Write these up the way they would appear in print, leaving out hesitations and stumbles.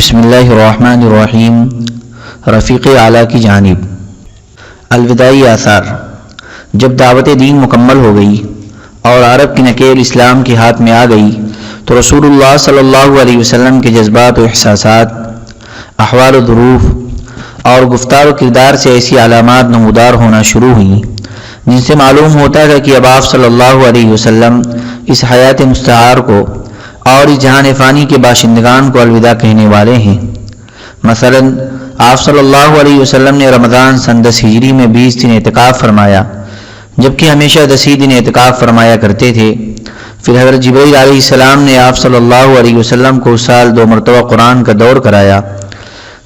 بسم اللہ الرحمن الرحیم۔ رفیق اعلیٰ کی جانب الوداعی آثار۔ جب دعوت دین مکمل ہو گئی اور عرب کی نکیل اسلام کے ہاتھ میں آ گئی تو رسول اللہ صلی اللہ علیہ وسلم کے جذبات و احساسات، احوال و ظروف اور گفتار و کردار سے ایسی علامات نمودار ہونا شروع ہوئیں جن سے معلوم ہوتا تھا کہ اب آپ صلی اللہ علیہ وسلم اس حیات مستعار کو اور اس جہان فانی کے باشندگان کو الوداع کہنے والے ہیں۔ مثلا آپ صلی اللہ علیہ وسلم نے رمضان سن 10 ہجری میں 20 دن اعتکاف فرمایا، جبکہ ہمیشہ 10 ہی دن اعتکاف فرمایا کرتے تھے۔ پھر حضرت جبرائیل علیہ السلام نے آپ صلی اللہ علیہ وسلم کو سال 2 مرتبہ قرآن کا دور کرایا،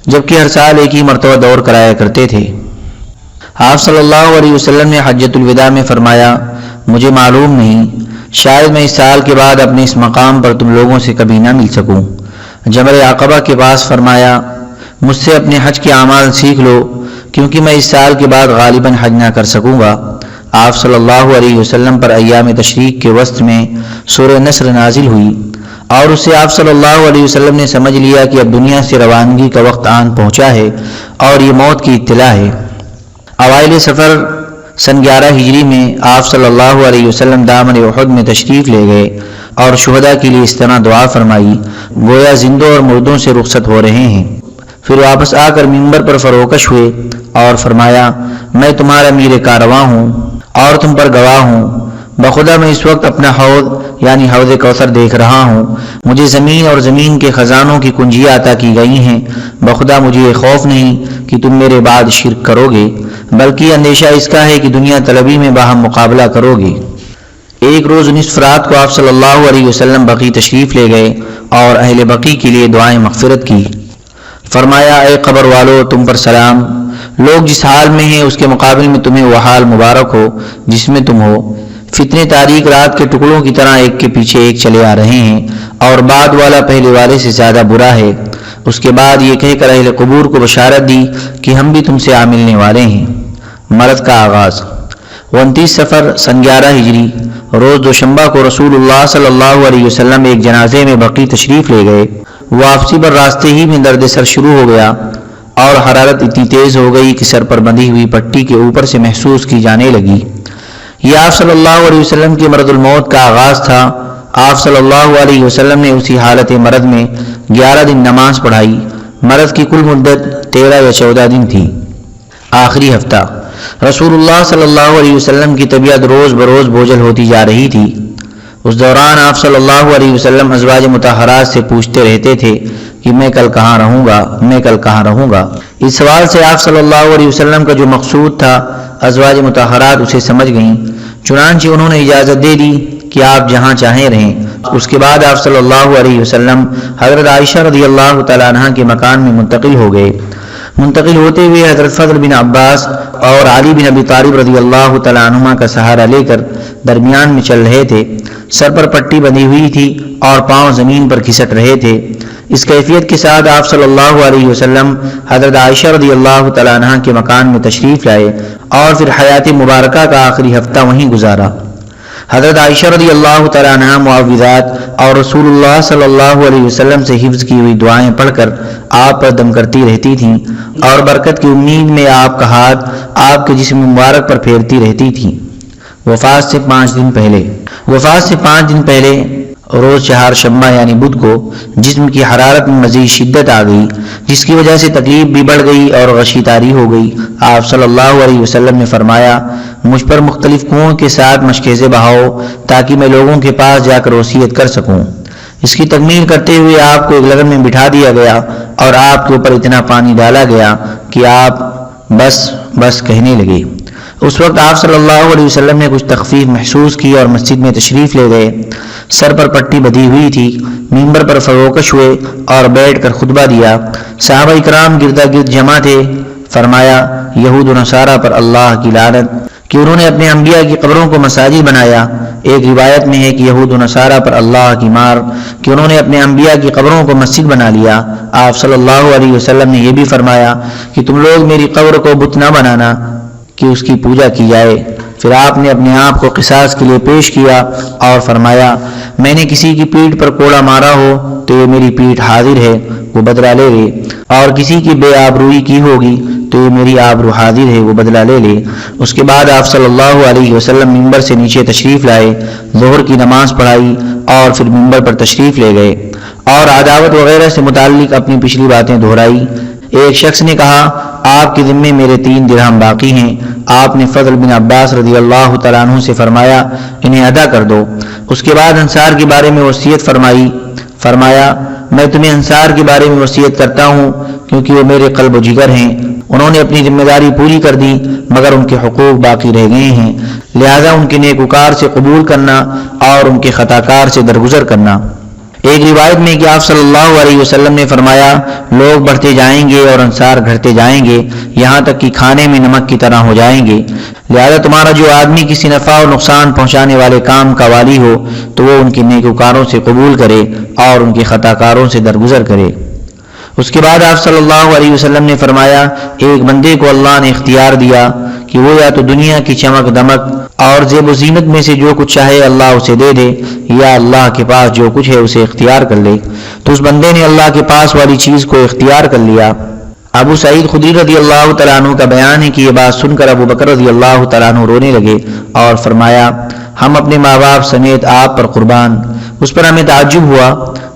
جبکہ ہر سال ایک ہی مرتبہ دور کرایا کرتے تھے۔ آپ صلی اللہ علیہ وسلم نے حجۃ الوداع میں فرمایا، مجھے معلوم نہیں، شاید میں اس سال کے بعد اپنے اس مقام پر تم لوگوں سے کبھی نہ مل سکوں۔ جمرہ عقبہ کے پاس فرمایا، مجھ سے اپنے حج کے اعمال سیکھ لو کیونکہ میں اس سال کے بعد غالباً حج نہ کر سکوں گا۔ آپ صلی اللہ علیہ وسلم پر ایام تشریق کے وسط میں سورہ نصر نازل ہوئی اور اس سے آپ صلی اللہ علیہ وسلم نے سمجھ لیا کہ اب دنیا سے روانگی کا وقت آن پہنچا ہے اور یہ موت کی اطلاع ہے۔ اوائل سفر سن 11 ہجری میں آپ صلی اللہ علیہ وسلم دامن احد میں تشریف لے گئے اور شہداء کے لیے اس طرح دعا فرمائی گویا زندوں اور مردوں سے رخصت ہو رہے ہیں۔ پھر واپس آ کر منبر پر فروکش ہوئے اور فرمایا، میں تمہارا امیر کارواں ہوں اور تم پر گواہ ہوں، بخدا میں اس وقت اپنا حوض یعنی حوض کوثر دیکھ رہا ہوں، مجھے زمین اور زمین کے خزانوں کی کنجیاں عطا کی گئی ہیں، بخدا مجھے یہ خوف نہیں کہ تم میرے بعد شرک کرو گے، بلکہ اندیشہ اس کا ہے کہ دنیا طلبی میں باہم مقابلہ کرو گے۔ ایک روز نصف رات کو آپ صلی اللہ علیہ وسلم بقیع تشریف لے گئے اور اہل بقیع کے لیے دعائیں مغفرت کی۔ فرمایا، اے قبر والو، تم پر سلام، لوگ جس حال میں ہیں اس کے مقابل میں تمہیں وہ حال مبارک ہو جس میں تم ہو۔ فتنے تاریک رات کے ٹکڑوں کی طرح ایک کے پیچھے ایک چلے آ رہے ہیں اور بعد والا پہلے والے سے زیادہ برا ہے۔ اس کے بعد یہ کہہ کر اہل قبور کو بشارت دی کہ ہم بھی تم سے آ ملنے والے ہیں۔ مرض کا آغاز 29 سفر سن 11 ہجری روز دوشنبہ کو رسول اللہ صلی اللہ علیہ وسلم ایک جنازے میں بقیع تشریف لے گئے۔ واپسی پر راستے ہی میں درد سر شروع ہو گیا اور حرارت اتنی تیز ہو گئی کہ سر پر بندھی ہوئی پٹی کے اوپر سے محسوس کی جانے لگی۔ یہ آپ صلی اللہ علیہ وسلم کے مرض الموت کا آغاز تھا۔ آپ صلی اللہ علیہ وسلم نے اسی حالت مرض میں 11 دن نماز پڑھائی۔ مرض کی کل مدت 13 یا 14 دن تھی۔ آخری ہفتہ رسول اللہ صلی اللہ علیہ وسلم کی طبیعت روز بروز بوجھل ہوتی جا رہی تھی۔ اس دوران آپ صلی اللہ علیہ وسلم ازواج مطہرات سے پوچھتے رہتے تھے کہ میں کل کہاں رہوں گا، میں کل کہاں رہوں گا۔ اس سوال سے آپ صلی اللہ علیہ وسلم کا جو مقصود تھا ازواج مطہرات اسے سمجھ گئیں، چنانچہ انہوں نے اجازت دے دی کہ آپ جہاں چاہیں رہیں۔ اس کے بعد آپ صلی اللہ علیہ وسلم حضرت عائشہ رضی اللہ تعالیٰ عنہ کے مکان میں منتقل ہو گئے۔ منتقل ہوتے ہوئے حضرت فضل بن عباس اور علی بن ابی طالب رضی اللہ تعالیٰ عنہما کا سہارا لے کر درمیان میں چل رہے تھے۔ سر پر پٹی بندھی ہوئی تھی اور پاؤں زمین پر کھسٹ رہے تھے۔ اس کیفیت کے ساتھ آپ صلی اللہ علیہ وسلم حضرت عائشہ رضی اللہ تعالیٰ عنہ کے مکان میں تشریف لائے اور پھر حیات مبارکہ کا آخری ہفتہ وہیں گزارا۔ حضرت عائشہ رضی اللہ تعالیٰ عنہ معوذات اور رسول اللہ صلی اللہ علیہ وسلم سے حفظ کی ہوئی دعائیں پڑھ کر آپ پر دم کرتی رہتی تھیں اور برکت کی امید میں آپ کا ہاتھ آپ کے جسم مبارک پر پھیرتی رہتی تھیں۔ وفات سے 5 دن پہلے روز چہارشنبہ یعنی بدھ کو جسم کی حرارت میں مزید شدت آ گئی، جس کی وجہ سے تکلیف بھی بڑھ گئی اور غشی طاری ہو گئی۔ آپ صلی اللہ علیہ وسلم نے فرمایا، مجھ پر مختلف کنوؤں کے ساتھ مشکیزیں بہاؤ تاکہ میں لوگوں کے پاس جا کر وصیت کر سکوں۔ اس کی تکمیل کرتے ہوئے آپ کو ایک لگن میں بٹھا دیا گیا اور آپ کے اوپر اتنا پانی ڈالا گیا کہ آپ بس کہنے لگے۔ اس وقت آپ صلی اللہ علیہ وسلم نے کچھ تخفیف محسوس کی اور مسجد میں تشریف لے گئے۔ سر پر پٹی بندھی ہوئی تھی، منبر پر فروکش ہوئے اور بیٹھ کر خطبہ دیا۔ صحابہ اکرام گردا گرد جمع تھے۔ فرمایا، یہود و نصارہ پر اللہ کی لعنت کہ انہوں نے اپنے انبیاء کی قبروں کو مساجد بنایا۔ ایک روایت میں ہے کہ یہود و نصارہ پر اللہ کی مار کہ انہوں نے اپنے انبیاء کی قبروں کو مسجد بنا لیا۔ آپ صلی اللہ علیہ وسلم نے یہ بھی فرمایا کہ تم لوگ میری قبر کو بت نہ بنانا کہ اس کی پوجا کی جائے۔ پھر آپ نے اپنے آپ کو قصاص کے لیے پیش کیا اور فرمایا میں نے کسی کی پیٹھ پر کوڑا مارا ہو تو یہ میری پیٹھ حاضر ہے، وہ بدلہ لے لے، اور کسی کی بے آبروئی کی ہوگی تو یہ میری آبرو حاضر ہے، وہ بدلہ لے لے۔ اس کے بعد آپ صلی اللہ علیہ وسلم ممبر سے نیچے تشریف لائے، ظہر کی نماز پڑھائی اور پھر ممبر پر تشریف لے گئے اور عداوت وغیرہ سے متعلق اپنی پچھلی باتیں دہرائی۔ ایک شخص نے کہا آپ کے ذمے میرے 3 درہم باقی ہیں۔ آپ نے فضل بن عباس رضی اللہ تعالیٰ عنہ سے فرمایا انہیں ادا کر دو۔ اس کے بعد انصار کے بارے میں وصیت فرمایا میں تمہیں انصار کے بارے میں وصیت کرتا ہوں کیونکہ وہ میرے قلب و جگر ہیں، انہوں نے اپنی ذمہ داری پوری کر دی مگر ان کے حقوق باقی رہ گئے ہیں، لہذا ان کے نیکوکار سے قبول کرنا اور ان کے خطاکار سے درگزر کرنا۔ ایک روایت میں کہ آپ صلی اللہ علیہ وسلم نے فرمایا لوگ بڑھتے جائیں گے اور انصار گھٹتے جائیں گے یہاں تک کہ کھانے میں نمک کی طرح ہو جائیں گے، لہذا تمہارا جو آدمی کسی نفع اور نقصان پہنچانے والے کام کا والی ہو تو وہ ان کے نیکوکاروں سے قبول کرے اور ان کے خطاکاروں سے درگزر کرے۔ اس کے بعد آپ صلی اللہ علیہ وسلم نے فرمایا ایک بندے کو اللہ نے اختیار دیا کہ وہ یا تو دنیا کی چمک دمک اور زیب و زینت میں سے جو کچھ چاہے اللہ اسے دے دے یا اللہ کے پاس جو کچھ ہے اسے اختیار کر لے، تو اس بندے نے اللہ کے پاس والی چیز کو اختیار کر لیا۔ ابو سعید خدری رضی اللہ تعالیٰ عنہ کا بیان ہے کہ یہ بات سن کر ابو بکر رضی اللہ تعالیٰ عنہ رونے لگے اور فرمایا ہم اپنے ماں باپ سمیت آپ پر قربان۔ اس پر ہمیں تعجب ہوا،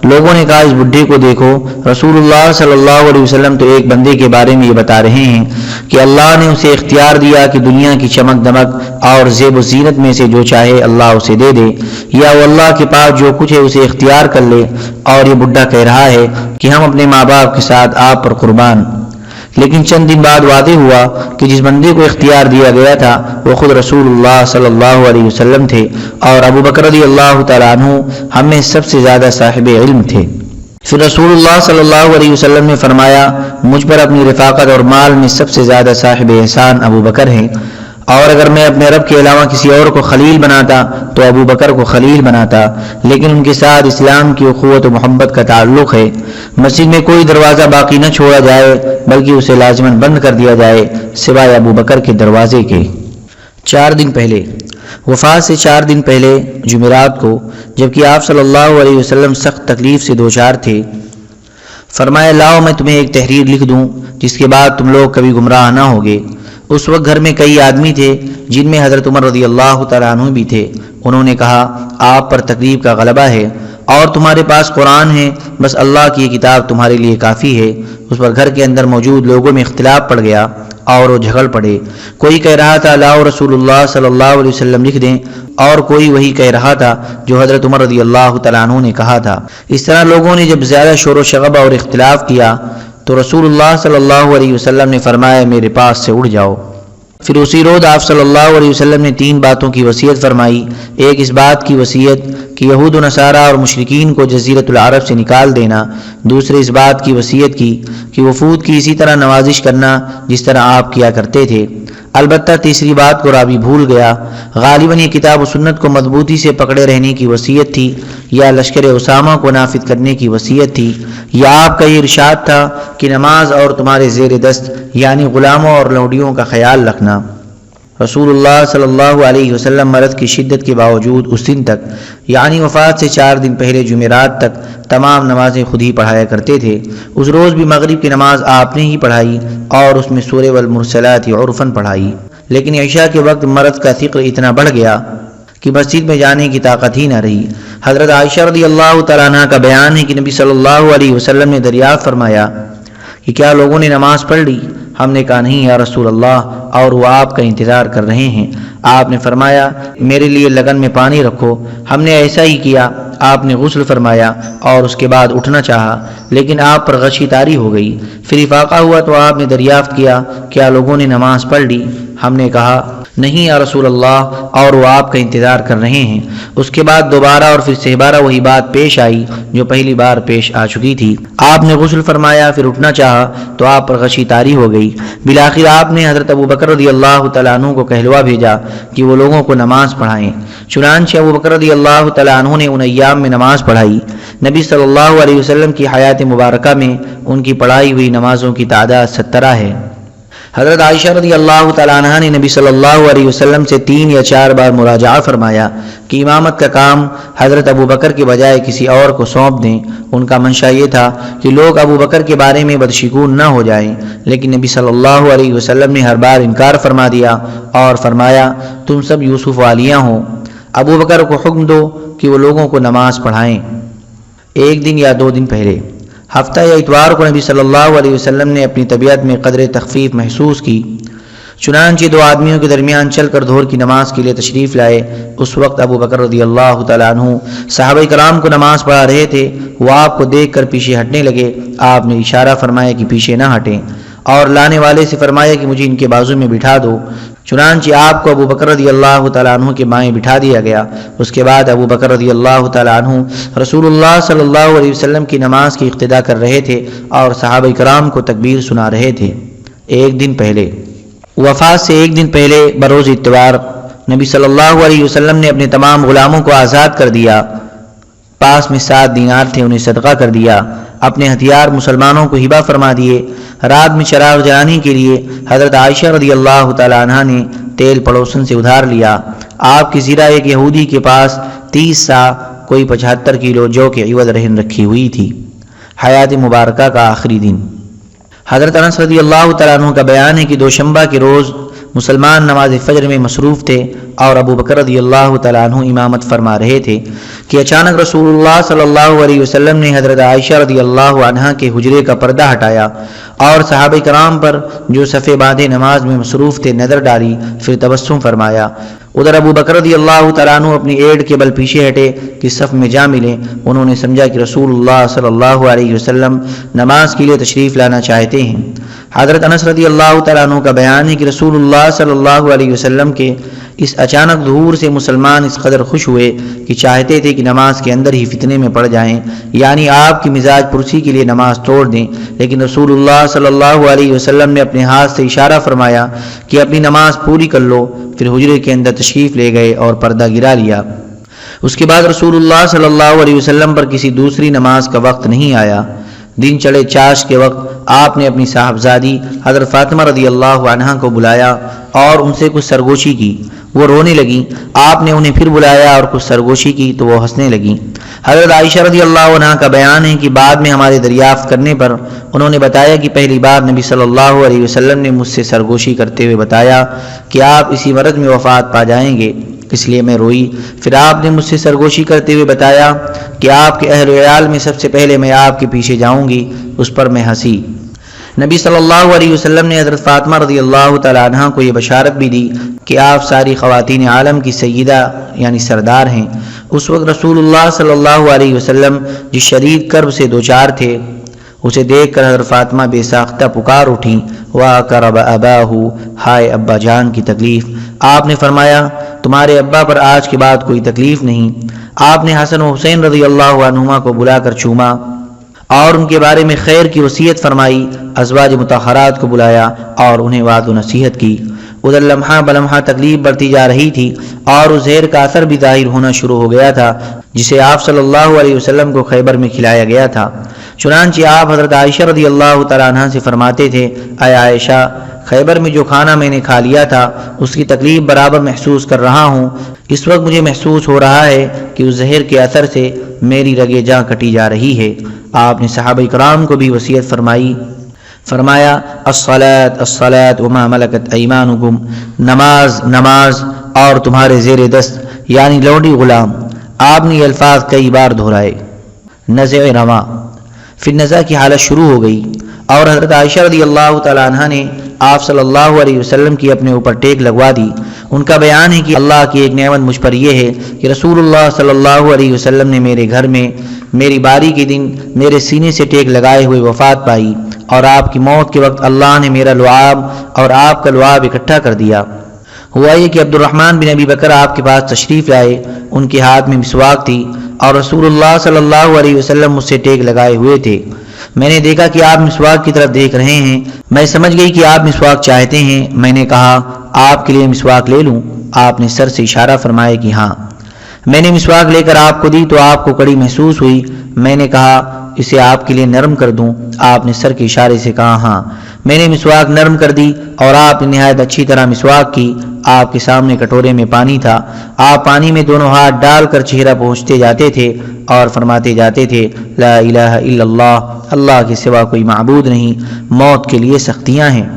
لوگوں نے کہا اس بڈھے کو دیکھو، رسول اللہ صلی اللہ علیہ وسلم تو ایک بندے کے بارے میں یہ بتا رہے ہیں کہ اللہ نے اسے اختیار دیا کہ دنیا کی چمک دمک اور زیب و زینت میں سے جو چاہے اللہ اسے دے دے یا وہ اللہ کے پاس جو کچھ ہے اسے اختیار کر لے، اور یہ بڈھا کہہ رہا ہے کہ ہم اپنے ماں باپ کے ساتھ آپ پر قربان۔ لیکن چند دن بعد واضح ہوا کہ جس بندے کو اختیار دیا گیا تھا وہ خود رسول اللہ صلی اللہ علیہ وسلم تھے اور ابو بکر رضی اللہ تعالیٰ عنہ ہم میں سب سے زیادہ صاحب علم تھے۔ پھر رسول اللہ صلی اللہ علیہ وسلم نے فرمایا مجھ پر اپنی رفاقت اور مال میں سب سے زیادہ صاحب احسان ابو بکر ہیں، اور اگر میں اپنے رب کے علاوہ کسی اور کو خلیل بناتا تو ابو بکر کو خلیل بناتا، لیکن ان کے ساتھ اسلام کی اخوت و محبت کا تعلق ہے۔ مسجد میں کوئی دروازہ باقی نہ چھوڑا جائے بلکہ اسے لازماً بند کر دیا جائے سوائے ابو بکر کے دروازے کے۔ 4 دن پہلے وفات سے 4 دن پہلے جمعرات کو جبکہ آپ صلی اللہ علیہ وسلم سخت تکلیف سے دوچار تھے، فرمایا لاؤ میں تمہیں ایک تحریر لکھ دوں جس کے بعد تم لوگ کبھی گمراہ نہ ہوگے۔ اس وقت گھر میں کئی آدمی تھے جن میں حضرت عمر رضی اللہ تعالیٰ عنہ بھی تھے۔ انہوں نے کہا آپ پر تکلیف کا غلبہ ہے اور تمہارے پاس قرآن ہے، بس اللہ کی یہ کتاب تمہارے لیے کافی ہے۔ اس پر گھر کے اندر موجود لوگوں میں اختلاف پڑ گیا اور وہ جھگڑ پڑے، کوئی کہہ رہا تھا لاؤ رسول اللہ صلی اللہ علیہ وسلم لکھ دیں، اور کوئی وہی کہہ رہا تھا جو حضرت عمر رضی اللہ تعالیٰ عنہ نے کہا تھا۔ اس طرح لوگوں نے جب زیادہ شور و شغب اور اختلاف کیا تو رسول اللہ صلی اللہ علیہ وسلم نے فرمایا میرے پاس سے اڑ جاؤ۔ پھر اسی روز آپ صلی اللہ علیہ وسلم نے 3 باتوں کی وصیت فرمائی۔ ایک اس بات کی وصیت کہ یہود و نصارہ اور مشرکین کو جزیرۃ العرب سے نکال دینا، دوسرے اس بات کی وصیت کی کہ وفود کی اسی طرح نوازش کرنا جس طرح آپ کیا کرتے تھے۔ البتہ تیسری بات کو راوی بھول گیا، غالباً یہ کتاب و سنت کو مضبوطی سے پکڑے رہنے کی وصیت تھی یا لشکر اسامہ کو نافذ کرنے کی وصیت تھی، یا آپ کا یہ ارشاد تھا کہ نماز اور تمہارے زیر دست یعنی غلاموں اور لونڈیوں کا خیال رکھنا۔ رسول اللہ صلی اللہ علیہ وسلم مرض کی شدت کے باوجود اس دن تک یعنی وفات سے 4 دن پہلے جمعرات تک تمام نمازیں خود ہی پڑھایا کرتے تھے۔ اس روز بھی مغرب کی نماز آپ نے ہی پڑھائی اور اس میں سورہ والمرسلات عرفاً پڑھائی، لیکن عشاء کے وقت مرض کا ثقل اتنا بڑھ گیا کہ مسجد میں جانے کی طاقت ہی نہ رہی۔ حضرت عائشہ رضی اللہ تعالیٰ عنہ کا بیان ہے کہ نبی صلی اللہ علیہ وسلم نے دریافت فرمایا کہ کیا لوگوں نے نماز پڑھ لی؟ ہم نے کہا نہیں یا رسول اللہ، اور وہ آپ کا انتظار کر رہے ہیں۔ آپ نے فرمایا میرے لیے لگن میں پانی رکھو۔ ہم نے ایسا ہی کیا۔ آپ نے غسل فرمایا اور اس کے بعد اٹھنا چاہا لیکن آپ پر غشی طاری ہو گئی۔ پھر افاقہ ہوا تو آپ نے دریافت کیا کیا لوگوں نے نماز پڑھ لی؟ ہم نے کہا نہیں یا رسول اللہ، اور وہ آپ کا انتظار کر رہے ہیں۔ اس کے بعد دوبارہ اور پھر سہبارہ وہی بات پیش آئی جو پہلی بار پیش آ چکی تھی۔ آپ نے غسل فرمایا، پھر اٹھنا چاہا تو آپ پر غشی طاری ہو گئی۔ بالآخر آپ نے حضرت ابو بکر رضی اللہ تعالیٰ عنہ کو کہلوا بھیجا کہ وہ لوگوں کو نماز پڑھائیں۔ چنانچہ ابو بکر رضی اللہ تعالیٰ عنہ نے ان ایام میں نماز پڑھائی۔ نبی صلی اللہ علیہ وسلم کی حیات مبارکہ میں ان کی پڑھائی ہوئی نمازوں کی تعداد 17 ہے۔ حضرت عائشہ رضی اللہ تعالیٰ عنہ نے نبی صلی اللہ علیہ وسلم سے 3 یا 4 بار مراجعہ فرمایا کہ امامت کا کام حضرت ابو بکر کے بجائے کسی اور کو سونپ دیں۔ ان کا منشا یہ تھا کہ لوگ ابو بکر کے بارے میں بدشگون نہ ہو جائیں، لیکن نبی صلی اللہ علیہ وسلم نے ہر بار انکار فرما دیا اور فرمایا تم سب یوسف والیاں ہو، ابو بکر کو حکم دو کہ وہ لوگوں کو نماز پڑھائیں۔ 1 دن یا 2 دن پہلے ہفتہ یا اتوار کو نبی صلی اللہ علیہ وسلم نے اپنی طبیعت میں قدر تخفیف محسوس کی، چنانچہ 2 آدمیوں کے درمیان چل کر ظہر کی نماز کے لیے تشریف لائے۔ اس وقت ابو بکر رضی اللہ تعالیٰ عنہ صحابہ کرام کو نماز پڑھا رہے تھے، وہ آپ کو دیکھ کر پیچھے ہٹنے لگے۔ آپ نے اشارہ فرمایا کہ پیچھے نہ ہٹیں اور لانے والے سے فرمایا کہ مجھے ان کے بازو میں بٹھا دو۔ چنانچہ آپ کو ابو بکر رضی اللہ تعالیٰ عنہ کے بائیں بٹھا دیا گیا۔ اس کے بعد ابو بکر رضی اللہ تعالیٰ عنہ رسول اللہ صلی اللہ علیہ وسلم کی نماز کی اقتدا کر رہے تھے اور صحابہ کرام کو تکبیر سنا رہے تھے۔ 1 دن پہلے وفات سے 1 دن پہلے بروز اتوار نبی صلی اللہ علیہ وسلم نے اپنے تمام غلاموں کو آزاد کر دیا، پاس میں 7 دینار تھے، انہیں صدقہ کر دیا، اپنے ہتھیار مسلمانوں کو ہبہ فرما دیے۔ رات میں چراغ جلانے کے لیے حضرت عائشہ رضی اللہ تعالیٰ عنہ نے تیل پڑوسن سے ادھار لیا۔ آپ کی زیرہ ایک یہودی کے پاس 30 سا کوئی 75 کلو جو کہ عوض رہن رکھی ہوئی تھی۔ حیات مبارکہ کا آخری دن حضرت انس رضی اللہ تعالیٰ عنہ کا بیان ہے کہ دوشنبہ کے روز مسلمان نماز فجر میں مصروف تھے اور ابو بکر رضی اللہ تعالیٰ عنہ امامت فرما رہے تھے کہ اچانک رسول اللہ صلی اللہ علیہ وسلم نے حضرت عائشہ رضی اللہ عنہا کے حجرے کا پردہ ہٹایا اور صحابہ کرام پر جو صفے باندھے نماز میں مصروف تھے نظر ڈالی، پھر تبسم فرمایا۔ ادھر ابو بکر رضی اللہ تعالیٰ عنہ اپنی ایڑ کے بل پیچھے ہٹے کہ صف میں جا ملیں۔ انہوں نے سمجھا کہ رسول اللہ صلی اللہ علیہ وسلم نماز کے لیے تشریف لانا چاہتے ہیں۔ حضرت انس رضی اللہ تعالیٰ عنہ کا بیان ہے کہ رسول اللہ صلی اللہ علیہ وسلم کے اس اچانک ظہور سے مسلمان اس قدر خوش ہوئے کہ چاہتے تھے کہ نماز کے اندر ہی فتنے میں پڑ جائیں، یعنی آپ کی مزاج پرسی کے لیے نماز توڑ دیں، لیکن رسول اللہ صلی اللہ علیہ وسلم نے اپنے ہاتھ سے اشارہ فرمایا کہ اپنی نماز پوری کر لو، پھر حجرے کے اندر تشریف لے گئے اور پردہ گرا لیا۔ اس کے بعد رسول اللہ صلی اللہ علیہ وسلم پر کسی دوسری نماز کا وقت نہیں آیا۔ دن چڑھے چاش کے وقت آپ نے اپنی صاحبزادی حضرت فاطمہ رضی اللہ عنہا کو بلایا اور ان سے کچھ سرگوشی کی۔ وہ رونے لگیں۔ آپ نے انہیں پھر بلایا اور کچھ سرگوشی کی تو وہ ہنسنے لگیں۔ حضرت عائشہ رضی اللہ عنہا کا بیان ہے کہ بعد میں ہمارے دریافت کرنے پر انہوں نے بتایا کہ پہلی بار نبی صلی اللہ علیہ وسلم نے مجھ سے سرگوشی کرتے ہوئے بتایا کہ آپ اسی مرض میں وفات پا جائیں گے، اس لیے میں روئی۔ پھر آپ نے مجھ سے سرگوشی کرتے ہوئے بتایا کہ آپ کے اہل و عیال میں سب سے پہلے میں آپ کے پیچھے جاؤں گی، اس پر میں ہنسی۔ نبی صلی اللہ علیہ وسلم نے حضرت فاطمہ رضی اللہ تعالیٰ عنہ کو یہ بشارت بھی دی کہ آپ ساری خواتین عالم کی سیدہ یعنی سردار ہیں۔ اس وقت رسول اللہ صلی اللہ علیہ وسلم جس شدید کرب سے دوچار تھے اسے دیکھ کر حضرت فاطمہ بے ساختہ پکار اٹھیں، وَأَقْرَبَ أَبَاهُ، ہائے ابا جان کی تکلیف۔ آپ نے فرمایا تمہارے ابا پر آج کے بعد کوئی تکلیف نہیں۔ آپ نے حسن و حسین رضی اللہ عنہما کو بلا کر چوما اور ان کے بارے میں خیر کی وصیت فرمائی، ازواج مطہرات کو بلایا اور انہیں وعظ و نصیحت کی۔ ادھر لمحہ بلمحہ تکلیف بڑھتی جا رہی تھی اور اس زہر کا اثر بھی ظاہر ہونا شروع ہو گیا تھا جسے آپ صلی اللہ علیہ وسلم کو خیبر میں کھلایا گیا تھا۔ چنانچہ آپ حضرت عائشہ رضی اللہ تعالیٰ عنہ سے فرماتے تھے، اے عائشہ، خیبر میں جو کھانا میں نے کھا لیا تھا اس کی تکلیف برابر محسوس کر رہا ہوں۔ اس وقت مجھے محسوس ہو رہا ہے کہ اس زہر کے اثر سے میری رگیں جاں کٹی جا رہی ہے۔ آپ نے صحابہ کرام کو بھی وصیت فرمایا الصلاۃ الصلاۃ وما ملکت ایمانکم، نماز نماز اور تمہارے زیر دست یعنی لونڈی غلام۔ آپ نے یہ الفاظ کئی بار دہرائے۔ نزع رواں، پھر نزع کی حالت شروع ہو گئی اور حضرت عائشہ رضی اللہ تعالیٰ عنہ نے آپ صلی اللہ علیہ وسلم کی اپنے اوپر ٹیک لگوا دی۔ ان کا بیان ہے کہ اللہ کی ایک نعمت مجھ پر یہ ہے کہ رسول اللہ صلی اللہ علیہ وسلم نے میرے گھر میں میری باری کے دن میرے سینے سے ٹیک لگائے ہوئے وفات پائی، اور آپ کی موت کے وقت اللہ نے میرا لعاب اور آپ کا لعاب اکٹھا کر دیا۔ ہوا یہ کہ عبد الرحمن بن ابی بکر آپ کے پاس تشریف لائے، ان کے ہاتھ میں مسواک تھی اور رسول اللہ صلی اللہ علیہ وسلم مجھ سے ٹیک لگائے ہوئے تھے۔ میں نے دیکھا کہ آپ مسواک کی طرف دیکھ رہے ہیں، میں سمجھ گئی کہ آپ مسواک چاہتے ہیں۔ میں نے کہا آپ کے لیے مسواک لے لوں؟ آپ نے سر سے اشارہ فرمایا کہ ہاں۔ میں نے مسواک لے کر آپ کو دی تو آپ کو کڑی محسوس ہوئی۔ میں نے کہا اسے آپ کے لیے نرم کر دوں؟ آپ نے سر کے اشارے سے کہا ہاں۔ میں نے مسواک نرم کر دی اور آپ نے نہایت اچھی طرح مسواک کی۔ آپ کے سامنے کٹورے میں پانی تھا، آپ پانی میں دونوں ہاتھ ڈال کر چہرہ پہنچتے جاتے تھے اور فرماتے جاتے تھے لا الہ الا اللہ، اللہ کے سوا کوئی معبود نہیں، موت کے لیے سختیاں ہیں۔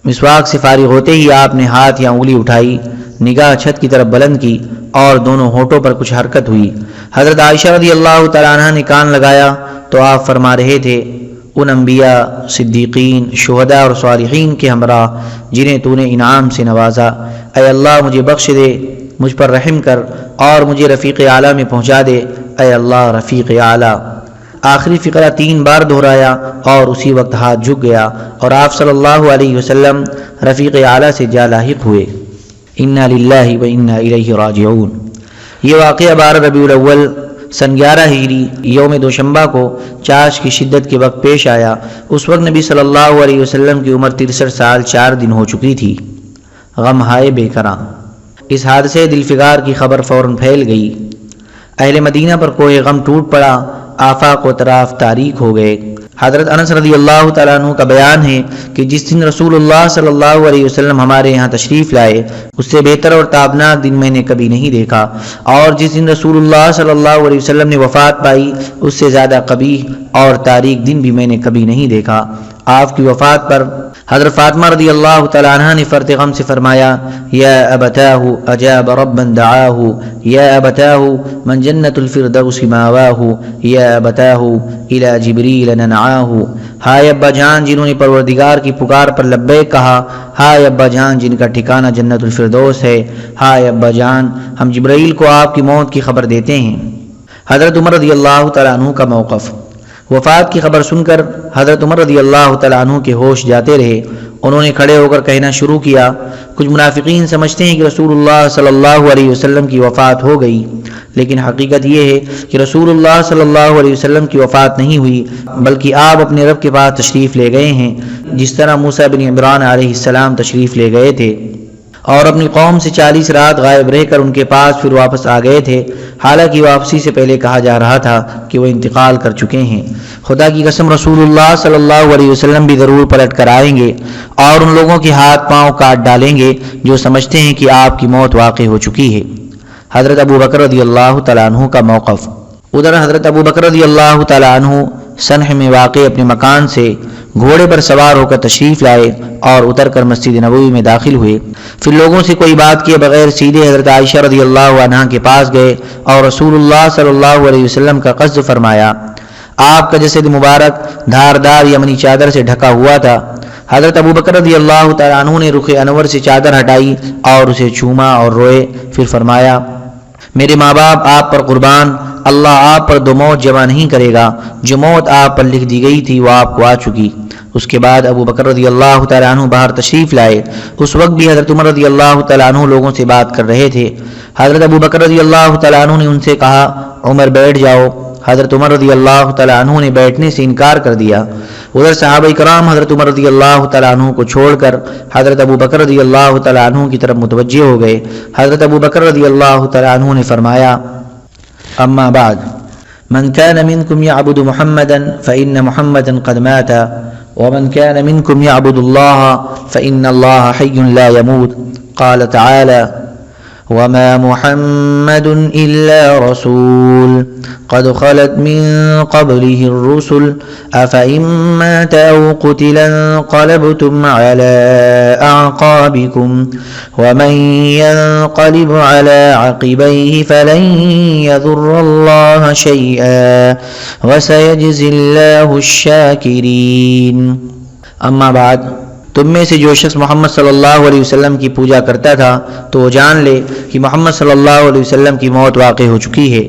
مسواک سے فارغ ہوتے ہی آپ نے ہاتھ یا انگلی اٹھائی، نگاہ چھت کی طرف بلند کی اور دونوں ہونٹوں پر کچھ حرکت ہوئی۔ حضرت عائشہ رضی اللہ تعالیٰ عنہ نے کان لگایا تو آپ فرما رہے تھے ان انبیاء، صدیقین، شہداء اور صالحین کے ہمراہ جنہیں تو نے انعام سے نوازا، اے اللہ مجھے بخش دے، مجھ پر رحم کر اور مجھے رفیق اعلیٰ میں پہنچا دے، اے اللہ رفیق اعلیٰ۔ آخری فقرہ 3 بار دہرایا اور اسی وقت ہاتھ جھک گیا اور آپ صلی اللہ علیہ وسلم رفیق اعلیٰ سے جا لاحق ہوئے۔ انا للہ و انا الیہ راجعون۔ یہ واقعہ 12 ربیع الاول سن 11 ہجری یوم دوشنبہ کو چاش کی شدت کے وقت پیش آیا۔ اس وقت نبی صلی اللہ علیہ وسلم کی عمر 63 سال 4 دن ہو چکی تھی۔ غم ہائے بے کراں۔ اس حادثے دل فگار کی خبر فوراً پھیل گئی۔ اہل مدینہ پر کوہ غم ٹوٹ پڑا، آفاق و طراف تاریک ہو گئے۔ حضرت انس رضی اللہ تعالیٰ عنہ کا بیان ہے کہ جس دن رسول اللہ صلی اللہ علیہ وسلم ہمارے یہاں تشریف لائے اس سے بہتر اور تابناک دن میں نے کبھی نہیں دیکھا، اور جس دن رسول اللہ صلی اللہ علیہ وسلم نے وفات پائی اس سے زیادہ قبیح اور تاریک دن بھی میں نے کبھی نہیں دیکھا۔ آپ کی وفات پر حضرت فاطمہ رضی اللہ تعالیٰ عنہ نے فرط غم سے فرمایا یا ابتاہ اجاب ربا دعاہ یا ابتاہ من جنت الفردوس ماواہ یا ابتاہ الی جبریل ننعاہ۔ ہائے ابا جان جنہوں نے پروردگار کی پکار پر لبیک کہا، ہائے ابا جان جن کا ٹھکانہ جنت الفردوس ہے، ہائے ابا جان ہم جبرائیل کو آپ کی موت کی خبر دیتے ہیں۔ حضرت عمر رضی اللہ تعالیٰ عنہ کا موقف۔ وفات کی خبر سن کر حضرت عمر رضی اللہ تعالیٰ عنہ کے ہوش جاتے رہے۔ انہوں نے کھڑے ہو کر کہنا شروع کیا، کچھ منافقین سمجھتے ہیں کہ رسول اللہ صلی اللہ علیہ وسلم کی وفات ہو گئی، لیکن حقیقت یہ ہے کہ رسول اللہ صلی اللہ علیہ وسلم کی وفات نہیں ہوئی، بلکہ آپ اپنے رب کے پاس تشریف لے گئے ہیں، جس طرح موسیٰ بن عمران علیہ السلام تشریف لے گئے تھے اور اپنی قوم سے 40 رات غائب رہ کر ان کے پاس پھر واپس آ گئے تھے، حالانکہ واپسی سے پہلے کہا جا رہا تھا کہ وہ انتقال کر چکے ہیں۔ خدا کی قسم رسول اللہ صلی اللہ علیہ وسلم بھی ضرور پلٹ کر آئیں گے اور ان لوگوں کے ہاتھ پاؤں کاٹ ڈالیں گے جو سمجھتے ہیں کہ آپ کی موت واقع ہو چکی ہے۔ حضرت ابو بکر رضی اللہ تعالیٰ عنہ کا موقف۔ ادھر حضرت ابو بکر رضی اللہ تعالیٰ عنہ سنح میں واقع اپنے مکان سے گھوڑے پر سوار ہو کر تشریف لائے اور اتر کر مسجد نبوی میں داخل ہوئے، پھر لوگوں سے کوئی بات کیے بغیر سیدھے حضرت عائشہ رضی اللہ عنہا کے پاس گئے اور رسول اللہ صلی اللہ علیہ وسلم کا قصد فرمایا۔ آپ کا جسد مبارک دھاردار یمنی چادر سے ڈھکا ہوا تھا۔ حضرت ابو بکر رضی اللہ تعالیٰ عنہ نے رخ انور سے چادر ہٹائی اور اسے چوما اور روئے، پھر فرمایا میرے ماں باپ آپ پر قربان، اللہ آپ پر 2 موت جمع نہیں کرے گا، جو موت آپ پر لکھ دی گئی تھی وہ آپ کو آ چکی۔ اس کے بعد ابو بکر رضی اللہ تعالیٰ عنہ باہر تشریف لائے۔ اس وقت بھی حضرت عمر رضی اللہ تعالیٰ عنہ لوگوں سے بات کر رہے تھے۔ حضرت ابو بکر رضی اللہ تعالیٰ عنہ نے ان سے کہا عمر بیٹھ جاؤ۔ حضرت عمر رضی اللہ تعالیٰ عنہ نے بیٹھنے سے انکار کر دیا۔ ادھر صحابہ کرام حضرت عمر رضی اللہ تعالیٰ عنہ کو چھوڑ کر حضرت ابو بکر رضی اللہ تعالیٰ عنہ کی طرف متوجہ ہو گئے۔ حضرت ابو بکر رضی اللہ تعالیٰ عنہ نے فرمایا اما بعد من كان منكم يعبد محمدا فإن محمدا قد مات ومن كان منكم يعبد الله فإن الله حي لا يموت قال تعالى وما محمد إلا رسول قد خلت من قبله الرسل أفإن مات أو قتل انقلبتم على أعقابكم ومن ينقلب على عقبيه فلن يضر الله شيئا وسيجزي الله الشاكرين أما بعد تم میں سے جو شخص محمد صلی اللہ علیہ وسلم کی پوجا کرتا تھا تو وہ جان لے کہ محمد صلی اللہ علیہ وسلم کی موت واقع ہو چکی ہے،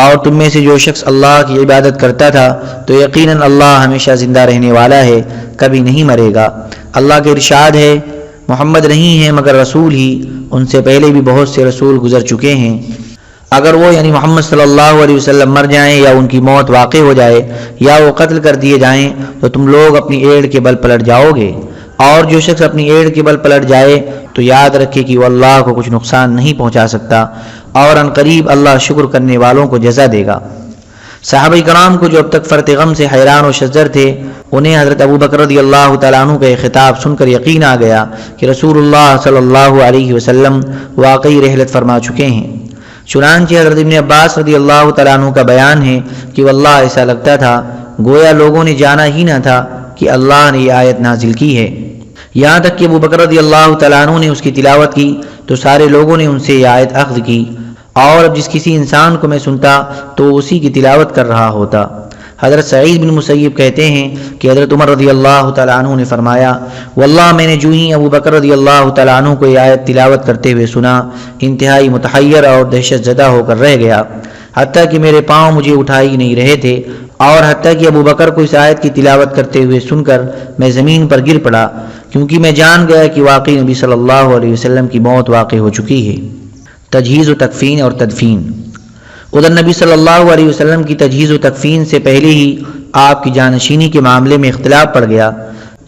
اور تم میں سے جو شخص اللہ کی عبادت کرتا تھا تو یقیناً اللہ ہمیشہ زندہ رہنے والا ہے، کبھی نہیں مرے گا۔ اللہ کے ارشاد ہے محمد نہیں ہے مگر رسول ہی، ان سے پہلے بھی بہت سے رسول گزر چکے ہیں، اگر وہ یعنی محمد صلی اللہ علیہ وسلم مر جائیں یا ان کی موت واقع ہو جائے یا وہ قتل کر دیے جائیں تو تم لوگ اپنی ایڑ کے بل پلٹ جاؤ گے، اور جو شخص اپنی ایڑ کے بل پلٹ جائے تو یاد رکھے کہ وہ اللہ کو کچھ نقصان نہیں پہنچا سکتا، اور ان قریب اللہ شکر کرنے والوں کو جزا دے گا۔ صحابہ کرام کو جو اب تک فرط غم سے حیران و شزر تھے، انہیں حضرت ابو بکر رضی اللہ تعالیٰ عنہ کا یہ خطاب سن کر یقین آ گیا کہ رسول اللہ صلی اللہ علیہ وسلم واقعی رحلت فرما چکے ہیں۔ چنانچہ حضرت ابن عباس رضی اللہ تعالیٰ عنہ کا بیان ہے کہ واللہ ایسا لگتا تھا گویا لوگوں نے جانا ہی نہ تھا کہ اللہ نے یہ آیت نازل کی ہے، یہاں تک کہ ابو بکر رضی اللہ تعالیٰ عنہ نے اس کی تلاوت کی تو سارے لوگوں نے ان سے یہ آیت اخذ کی، اور اب جس کسی انسان کو میں سنتا تو اسی کی تلاوت کر رہا ہوتا۔ حضرت سعید بن مسیب کہتے ہیں کہ حضرت عمر رضی اللہ تعالیٰ عنہ نے فرمایا واللہ میں نے جو ہی ابو بکر رضی اللہ تعالیٰ عنہ کو یہ آیت تلاوت کرتے ہوئے سنا، انتہائی متحیر اور دہشت زدہ ہو کر رہ گیا، حتیٰ کہ میرے پاؤں مجھے اٹھا ہی نہیں رہے تھے، اور حتیٰ کہ ابو بکر کو اس آیت کی تلاوت کرتے ہوئے سن کر میں زمین پر گر پڑا، کیونکہ میں جان گیا کہ واقعی نبی صلی اللہ علیہ وسلم کی موت واقع ہو چکی ہے۔ تجہیز و تکفین اور تدفین۔ ادھر نبی صلی اللہ علیہ وسلم کی تجہیز و تکفین سے پہلے ہی آپ کی جانشینی کے معاملے میں اختلاف پڑ گیا۔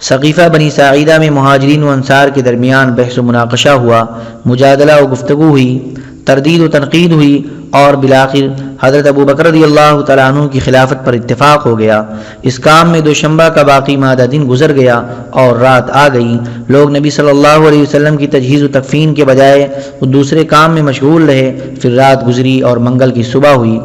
سقیفہ بنی ساعدہ میں مہاجرین و انصار کے درمیان بحث و مناقشہ ہوا، مجادلہ و گفتگو ہوئی، تردید و تنقید ہوئی، اور بالآخر حضرت ابو بکر رضی اللہ تعالیٰ عنہ کی خلافت پر اتفاق ہو گیا۔ اس کام میں دوشنبہ کا باقی مادہ دن گزر گیا اور رات آ گئی۔ لوگ نبی صلی اللہ علیہ وسلم کی تجہیز و تکفین کے بجائے دوسرے کام میں مشغول رہے۔ پھر رات گزری اور منگل کی صبح ہوئی۔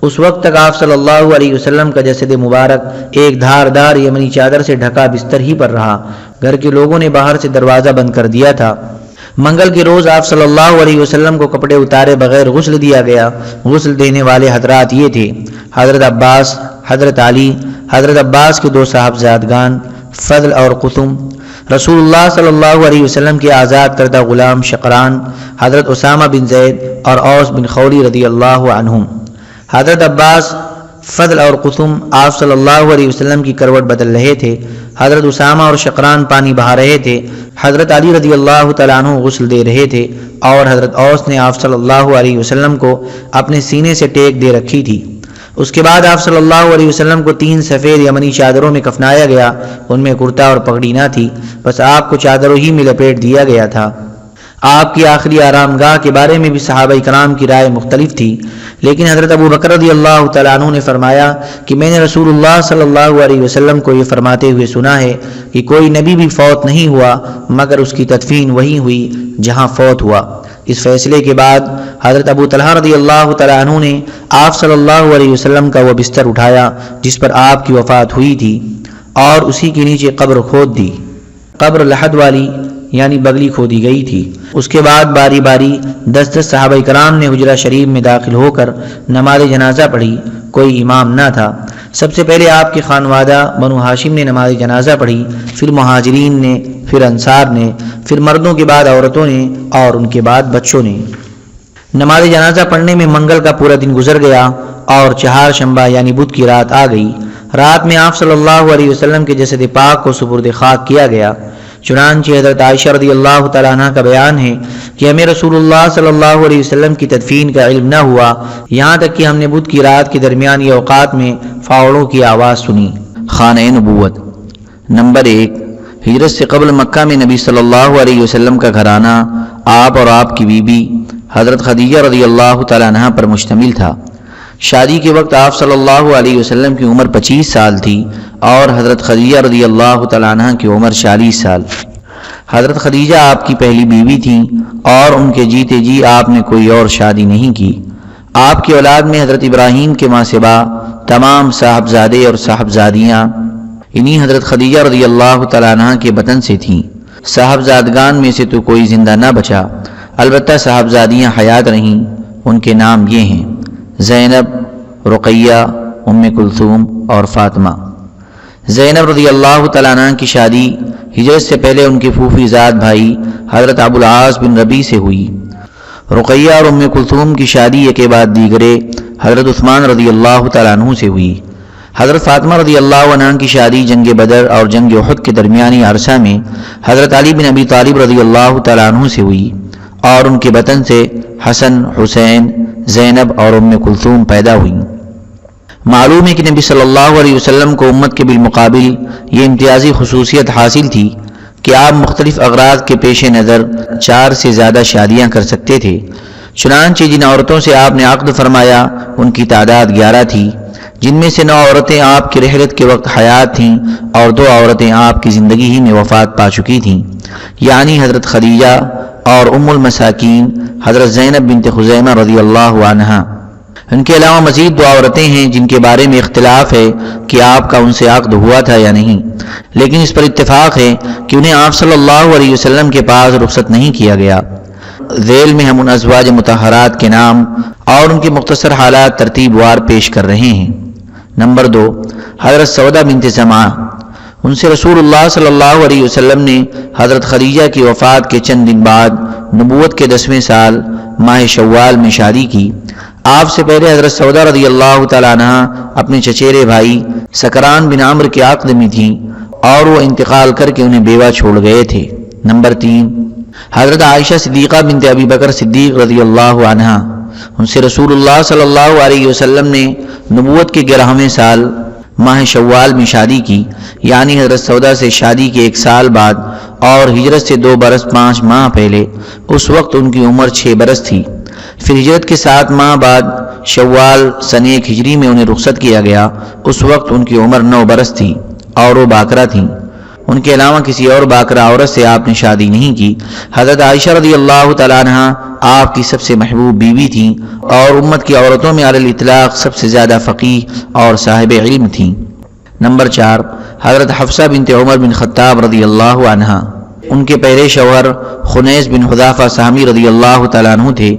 اس وقت تک آپ صلی اللہ علیہ وسلم کا جسد مبارک ایک دھاردار یمنی چادر سے ڈھکا بستر ہی پر رہا۔ گھر کے لوگوں نے باہر سے دروازہ بند کر دیا تھا۔ منگل کے روز آپ صلی اللہ علیہ وسلم کو کپڑے اتارے بغیر غسل دیا گیا۔ غسل دینے والے حضرات یہ تھے: حضرت عباس، حضرت علی، حضرت عباس کے دو صاحبزادگان فضل اور قثم، رسول اللہ صلی اللہ علیہ وسلم کے آزاد کردہ غلام شقران، حضرت اسامہ بن زید اور اوس بن خولی رضی اللہ عنہم۔ حضرت عباس، فضل اور قثم آپ صلی اللہ علیہ وسلم کی کروٹ بدل رہے تھے، حضرت اسامہ اور شقران پانی بہا رہے تھے، حضرت علی رضی اللہ تعالیٰ عنہ غسل دے رہے تھے، اور حضرت اوس نے آپ صلی اللہ علیہ وسلم کو اپنے سینے سے ٹیک دے رکھی تھی۔ اس کے بعد آپ صلی اللہ علیہ وسلم کو 3 سفید یمنی چادروں میں کفنایا گیا، ان میں کرتا اور پگڑی نہ تھی، بس آپ کو چادروں ہی میں لپیٹ دیا گیا تھا۔ آپ کی آخری آرام گاہ کے بارے میں بھی صحابہ کرام کی رائے مختلف تھی، لیکن حضرت ابو بکر رضی اللہ تعالیٰ عنہ نے فرمایا کہ میں نے رسول اللہ صلی اللہ علیہ وسلم کو یہ فرماتے ہوئے سنا ہے کہ کوئی نبی بھی فوت نہیں ہوا مگر اس کی تدفین وہی ہوئی جہاں فوت ہوا۔ اس فیصلے کے بعد حضرت ابو طلحہ رضی اللہ تعالیٰ عنہ نے آپ صلی اللہ علیہ وسلم کا وہ بستر اٹھایا جس پر آپ کی وفات ہوئی تھی، اور اسی کے نیچے قبر کھود دی۔ قبر لحد والی یعنی بگلی کھودی گئی تھی۔ اس کے بعد باری باری 10 صحابہ کرام نے حجرہ شریف میں داخل ہو کر نماز جنازہ پڑھی۔ کوئی امام نہ تھا۔ سب سے پہلے آپ کے خانوادہ بنو ہاشم نے نماز جنازہ پڑھی، پھر مہاجرین نے، پھر انصار نے، پھر مردوں کے بعد عورتوں نے، اور ان کے بعد بچوں نے۔ نماز جنازہ پڑھنے میں منگل کا پورا دن گزر گیا اور چہار شنبہ یعنی بدھ کی رات آ گئی۔ رات میں آپ صلی اللہ علیہ وسلم کے جسد پاک کو سپرد خاک کیا گیا۔ چنانچہ حضرت عائشہ رضی اللہ تعالیٰ عنہ کا بیان ہے کہ ہمیں رسول اللہ صلی اللہ علیہ وسلم کی تدفین کا علم نہ ہوا، یہاں تک کہ ہم نے بدھ کی رات کے درمیانی اوقات میں فاوڑوں کی آواز سنی۔ خانہ نبوت۔ نمبر 1، ہجرت سے قبل مکہ میں نبی صلی اللہ علیہ وسلم کا گھرانہ آپ اور آپ کی بیوی حضرت خدیجہ رضی اللہ تعالیٰ عنہ پر مشتمل تھا۔ شادی کے وقت آپ صلی اللہ علیہ وسلم کی عمر 25 سال تھی اور حضرت خدیجہ رضی اللہ تعالیٰ عنہ کی عمر 40 سال۔ حضرت خدیجہ آپ کی پہلی بیوی تھیں اور ان کے جیتے جی آپ نے کوئی اور شادی نہیں کی۔ آپ کی اولاد میں حضرت ابراہیم کے ماں سوا تمام صاحبزادے اور صاحبزادیاں انہی حضرت خدیجہ رضی اللہ تعالیٰ عنہ کے بطن سے تھیں۔ صاحبزادگان میں سے تو کوئی زندہ نہ بچا، البتہ صاحبزادیاں حیات رہیں۔ ان کے نام یہ ہیں: زینب، رقیہ، ام کلثوم اور فاطمہ۔ زینب رضی اللہ تعالیٰ عنہ کی شادی ہجرت سے پہلے ان کے پھوپھی زاد بھائی حضرت ابو العاص بن ربیع سے ہوئی۔ رقیہ اور ام کلثوم کی شادی ایک بعد دیگرے حضرت عثمان رضی اللہ تعالیٰ عنہ سے ہوئی۔ حضرت فاطمہ رضی اللہ عنہ کی شادی جنگ بدر اور جنگ احد کے درمیانی عرصہ میں حضرت علی بن ابی طالب رضی اللہ تعالیٰ عنہ سے ہوئی، اور ان کے بطن سے حسن، حسین، زینب اور ام کلثوم پیدا ہوئیں۔ معلوم ہے کہ نبی صلی اللہ علیہ وسلم کو امت کے بالمقابل یہ امتیازی خصوصیت حاصل تھی کہ آپ مختلف اغراض کے پیش نظر 4 سے زیادہ شادیاں کر سکتے تھے۔ چنانچہ جن عورتوں سے آپ نے عقد فرمایا ان کی تعداد 11 تھی، جن میں سے 9 عورتیں آپ کی رحلت کے وقت حیات تھیں اور 2 عورتیں آپ کی زندگی ہی میں وفات پا چکی تھیں، یعنی حضرت خدیجہ اور ام المساکین حضرت زینب بنت خزیمہ رضی اللہ عنہا۔ ان کے علاوہ مزید 2 عورتیں ہیں جن کے بارے میں اختلاف ہے کہ آپ کا ان سے عقد ہوا تھا یا نہیں، لیکن اس پر اتفاق ہے کہ انہیں آپ صلی اللہ علیہ وسلم کے پاس رخصت نہیں کیا گیا۔ ذیل میں ہم ان ازواج مطہرات کے نام اور ان کے مختصر حالات ترتیب وار پیش کر رہے ہیں۔ نمبر 2، حضرت سودہ بنت زمعہ۔ ان سے رسول اللہ صلی اللہ علیہ وسلم نے حضرت خدیجہ کی وفات کے چند دن بعد نبوت کے 10ویں سال ماہ شوال میں شادی کی۔ آپ سے پہلے حضرت سودہ رضی اللہ تعالیٰ عنہ اپنے چچیرے بھائی سکران بن عمرو کے عقد میں تھیں اور وہ انتقال کر کے انہیں بیوہ چھوڑ گئے تھے۔ نمبر 3، حضرت عائشہ صدیقہ بنت ابی بکر صدیق رضی اللہ عنہا۔ ان سے رسول اللہ صلی اللہ علیہ وسلم نے نبوت کے 11ویں سال ماہ شوال میں شادی کی، یعنی حضرت سودہ سے شادی کے 1 سال بعد اور ہجرت سے 2 برس 5 ماہ پہلے۔ اس وقت ان کی عمر 6 برس تھی۔ پھر ہجرت کے 7 ماہ بعد شوال سن 1 ہجری میں انہیں رخصت کیا گیا۔ اس وقت ان کی عمر 9 برس تھی اور وہ باکرہ تھیں۔ ان کے علاوہ کسی اور باکرہ عورت سے آپ نے شادی نہیں کی۔ حضرت عائشہ رضی اللہ تعالیٰ عنہ آپ کی سب سے محبوب بیوی تھیں اور امت کی عورتوں میں علی الاطلاق سب سے زیادہ فقیہ اور صاحب علم تھیں۔ نمبر 4، حضرت حفصہ بنت عمر بن خطاب رضی اللہ عنہ۔ ان کے پہلے شوہر خنیس بن حذافہ سہمی رضی اللہ تعالیٰ عنہ تھے،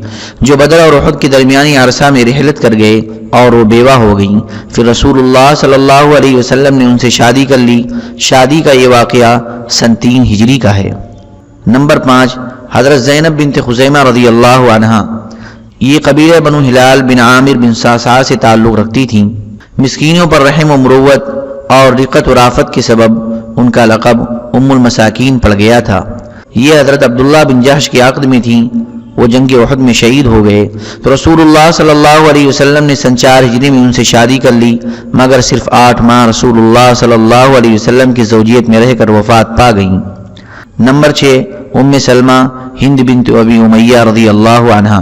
جو بدر اور احد کے درمیانی عرصہ میں رحلت کر گئے اور وہ بیوہ ہو گئیں۔ پھر رسول اللہ صلی اللہ علیہ وسلم نے ان سے شادی کر لی۔ شادی کا یہ واقعہ سن 3 ہجری کا ہے۔ نمبر 5، حضرت زینب بنت خزیمہ رضی اللہ عنہا۔ یہ قبیلہ بنو ہلال بن عامر بن صعصعہ سے تعلق رکھتی تھیں۔ مسکینوں پر رحم و مروت اور رقت و رافت کے سبب ان کا لقب ام المساکین پڑ گیا تھا۔ یہ حضرت عبداللہ بن جحش کے عقد میں تھیں۔ وہ جنگ احد میں شہید ہو گئے تو رسول اللہ صلی اللہ علیہ وسلم نے سن 4 ہجری میں ان سے شادی کر لی، مگر صرف 8 ماہ رسول اللہ صلی اللہ علیہ وسلم کی زوجیت میں رہ کر وفات پا گئیں۔ نمبر 6، ام سلمہ ہند بنت ابی امیہ رضی اللہ عنہا۔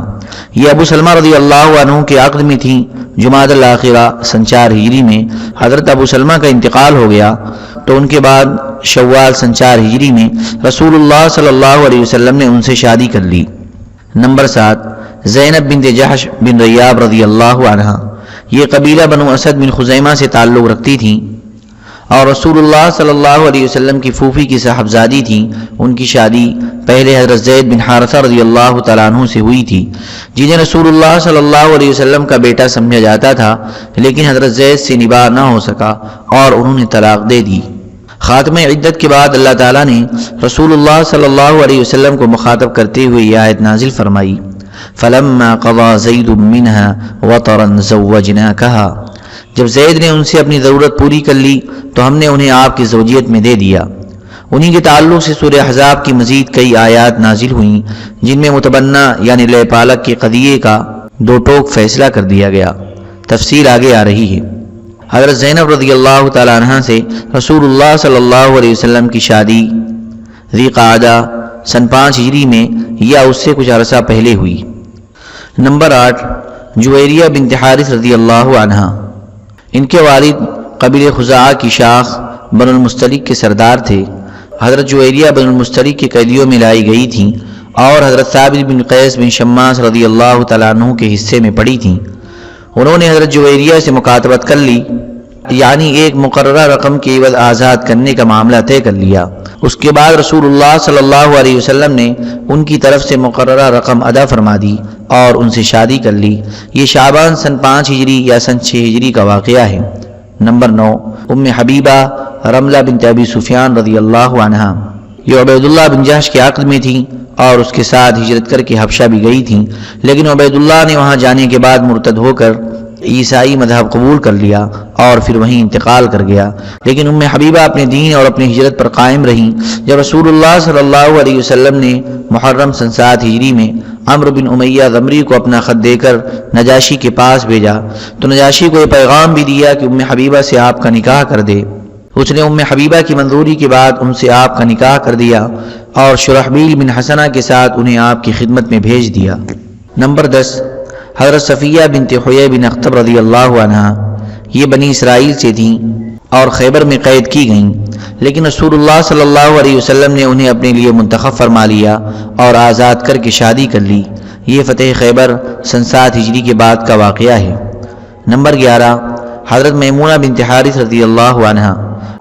یہ ابو سلمہ رضی اللہ عنہ کے عقد میں تھیں۔ جمادی الاخرہ سن 4 ہجری میں حضرت ابو سلمہ کا انتقال ہو گیا تو ان کے بعد شوال سن 4 ہجری میں رسول اللہ صلی اللہ علیہ وسلم نے ان سے شادی کر لی۔ نمبر 7، زینب بنت جحش بن ریاب رضی اللہ عنہ۔ یہ قبیلہ بنو اسد بن خزیمہ سے تعلق رکھتی تھیں اور رسول اللہ صلی اللہ علیہ وسلم کی پھوپھی کی صاحبزادی تھیں۔ ان کی شادی پہلے حضرت زید بن حارثہ رضی اللہ تعالیٰ عنہ سے ہوئی تھی، جنہیں رسول اللہ صلی اللہ علیہ وسلم کا بیٹا سمجھا جاتا تھا، لیکن حضرت زید سے نباہ نہ ہو سکا اور انہوں نے طلاق دے دی۔ خاتمہ عدت کے بعد اللہ تعالیٰ نے رسول اللہ صلی اللہ علیہ وسلم کو مخاطب کرتے ہوئے یہ آیت نازل فرمائی، فَلَمَّا قَضَى زَيْدٌ مِّنْهَا وَطَرًا زَوَّجْنَاكَهَا۔ جب زید نے ان سے اپنی ضرورت پوری کر لی تو ہم نے انہیں آپ کی زوجیت میں دے دیا۔ انہی کے تعلق سے سورہ احزاب کی مزید کئی آیات نازل ہوئیں جن میں متبنہ یعنی لے پالک کے قضیے کا 2 ٹوک فیصلہ کر دیا گیا۔ تفصیل آگے آ رہی ہے۔ حضرت زینب رضی اللہ تعالیٰ عنہ سے رسول اللہ صلی اللہ علیہ وسلم کی شادی ذی قعدہ سن 5 ہجری میں یا اس سے کچھ عرصہ پہلے ہوئی۔ نمبر 8، جویریہ بنت حارث رضی اللہ عنہ۔ ان کے والد قبیلہ خزاعہ کی شاخ بنو المستلق کے سردار تھے۔ حضرت جویریہ بنو المستلق کے قیدیوں میں لائی گئی تھیں اور حضرت ثابت بن قیس بن شماس رضی اللہ تعالیٰ عنہ کے حصے میں پڑی تھیں۔ انہوں نے حضرت جویریہ سے مکاتبت کر لی، یعنی ایک مقررہ رقم کے عوض آزاد کرنے کا معاملہ طے کر لیا۔ اس کے بعد رسول اللہ صلی اللہ علیہ وسلم نے ان کی طرف سے مقررہ رقم ادا فرما دی اور ان سے شادی کر لی۔ یہ شعبان سن 5 ہجری یا سن 6 ہجری کا واقعہ ہے۔ نمبر 9، ام حبیبہ رملہ بنت ابی سفیان رضی اللہ عنہا۔ یہ عبیداللہ بن جحش کے عقد میں تھیں اور اس کے ساتھ ہجرت کر کے حبشہ بھی گئی تھیں، لیکن عبیداللہ نے وہاں جانے کے بعد مرتد ہو کر عیسائی مذہب قبول کر لیا اور پھر وہیں انتقال کر گیا، لیکن ام حبیبہ اپنے دین اور اپنی ہجرت پر قائم رہیں۔ جب رسول اللہ صلی اللہ علیہ وسلم نے محرم سن 7 ہجری میں عمرو بن امیہ ضمری کو اپنا خط دے کر نجاشی کے پاس بھیجا تو نجاشی کو یہ پیغام بھی دیا کہ ام حبیبہ سے آپ کا نکاح کر دے۔ اس نے ام حبیبہ کی منظوری کے بعد ان سے آپ کا نکاح کر دیا اور شرحبیل بن حسنہ کے ساتھ انہیں آپ کی خدمت میں بھیج دیا۔ نمبر 10، حضرت صفیہ بنت حیی بن اخطب رضی اللہ عنہ، یہ بنی اسرائیل سے تھیں اور خیبر میں قید کی گئیں، لیکن رسول اللہ صلی اللہ علیہ وسلم نے انہیں اپنے لیے منتخب فرما لیا اور آزاد کر کے شادی کر لی۔ یہ فتح خیبر سن 7 ہجری کے بعد کا واقعہ ہے۔ نمبر 11، حضرت میمونہ بنت حارث رضی اللہ عنہ،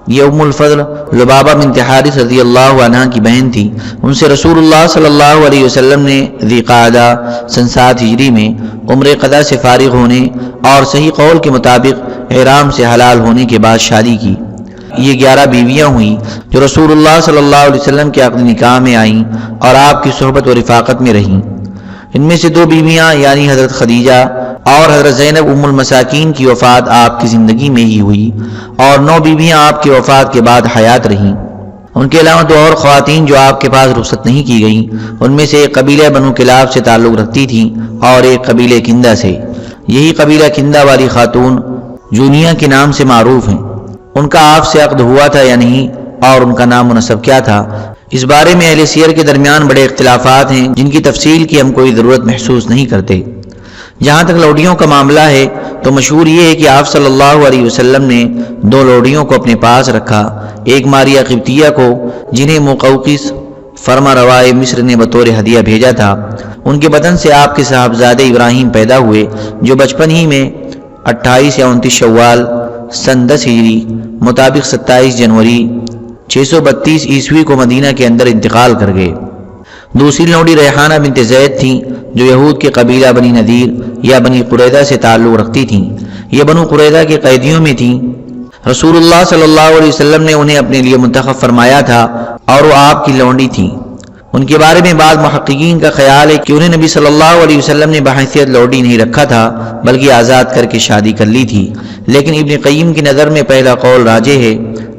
یہ ام الفضل لبابہ بنت حارث رضی اللہ عنہ کی بہن تھی۔ ان سے رسول اللہ صلی اللہ علیہ وسلم نے ذی قعدہ سن 7 ہجری میں عمرہ قضا سے فارغ ہونے اور صحیح قول کے مطابق احرام سے حلال ہونے کے بعد شادی کی۔ یہ 11 بیویاں ہوئیں جو رسول اللہ صلی اللہ علیہ وسلم کے عقد نکاح میں آئیں اور آپ کی صحبت و رفاقت میں رہیں۔ ان میں سے 2 بیویاں یعنی حضرت خدیجہ اور حضرت زینب ام المساکین کی وفات آپ کی زندگی میں ہی ہوئی، اور 9 بیویاں آپ کی وفات کے بعد حیات رہیں۔ ان کے علاوہ 2 اور خواتین جو آپ کے پاس رخصت نہیں کی گئیں، ان میں سے ایک قبیلہ بنو کلاب سے تعلق رکھتی تھیں اور ایک قبیلہ کندہ سے۔ یہی قبیلہ کندہ والی خاتون جونیہ کے نام سے معروف ہیں۔ ان کا آپ سے عقد ہوا تھا یا نہیں اور ان کا نام و نسب کیا تھا، اس بارے میں اہل سیر کے درمیان بڑے اختلافات ہیں جن کی تفصیل کی ہم کوئی ضرورت محسوس نہیں کرتے۔ جہاں تک لوڈیوں کا معاملہ ہے تو مشہور یہ ہے کہ آپ صلی اللہ علیہ وسلم نے 2 لوڈیوں کو اپنے پاس رکھا، ایک ماریہ قبطیہ کو جنہیں مقوقس فرما روائے مصر نے بطور ہدیہ بھیجا تھا۔ ان کے بدن سے آپ کے صاحبزادے ابراہیم پیدا ہوئے جو بچپن ہی میں 28 یا 29 شوال سن 10 ہجری مطابق 27 جنوری 632 عیسوی کو مدینہ کے اندر انتقال کر گئے۔ دوسری لوڈی ریحانہ بنت زید تھیں جو یہود کے قبیلہ بنی نذیر یا بنی قریظہ سے تعلق رکھتی تھیں۔ یہ بنو قریظہ کے قیدیوں میں تھیں۔ رسول اللہ صلی اللہ علیہ وسلم نے انہیں اپنے لیے منتخب فرمایا تھا اور وہ آپ کی لونڈی تھیں۔ ان کے بارے میں بعض محققین کا خیال ہے کہ انہیں نبی صلی اللہ علیہ وسلم نے بحیثیت لوڈی نہیں رکھا تھا بلکہ آزاد کر کے شادی کر لی تھی، لیکن ابن قیم کی نظر میں پہلا قول راجح ہے۔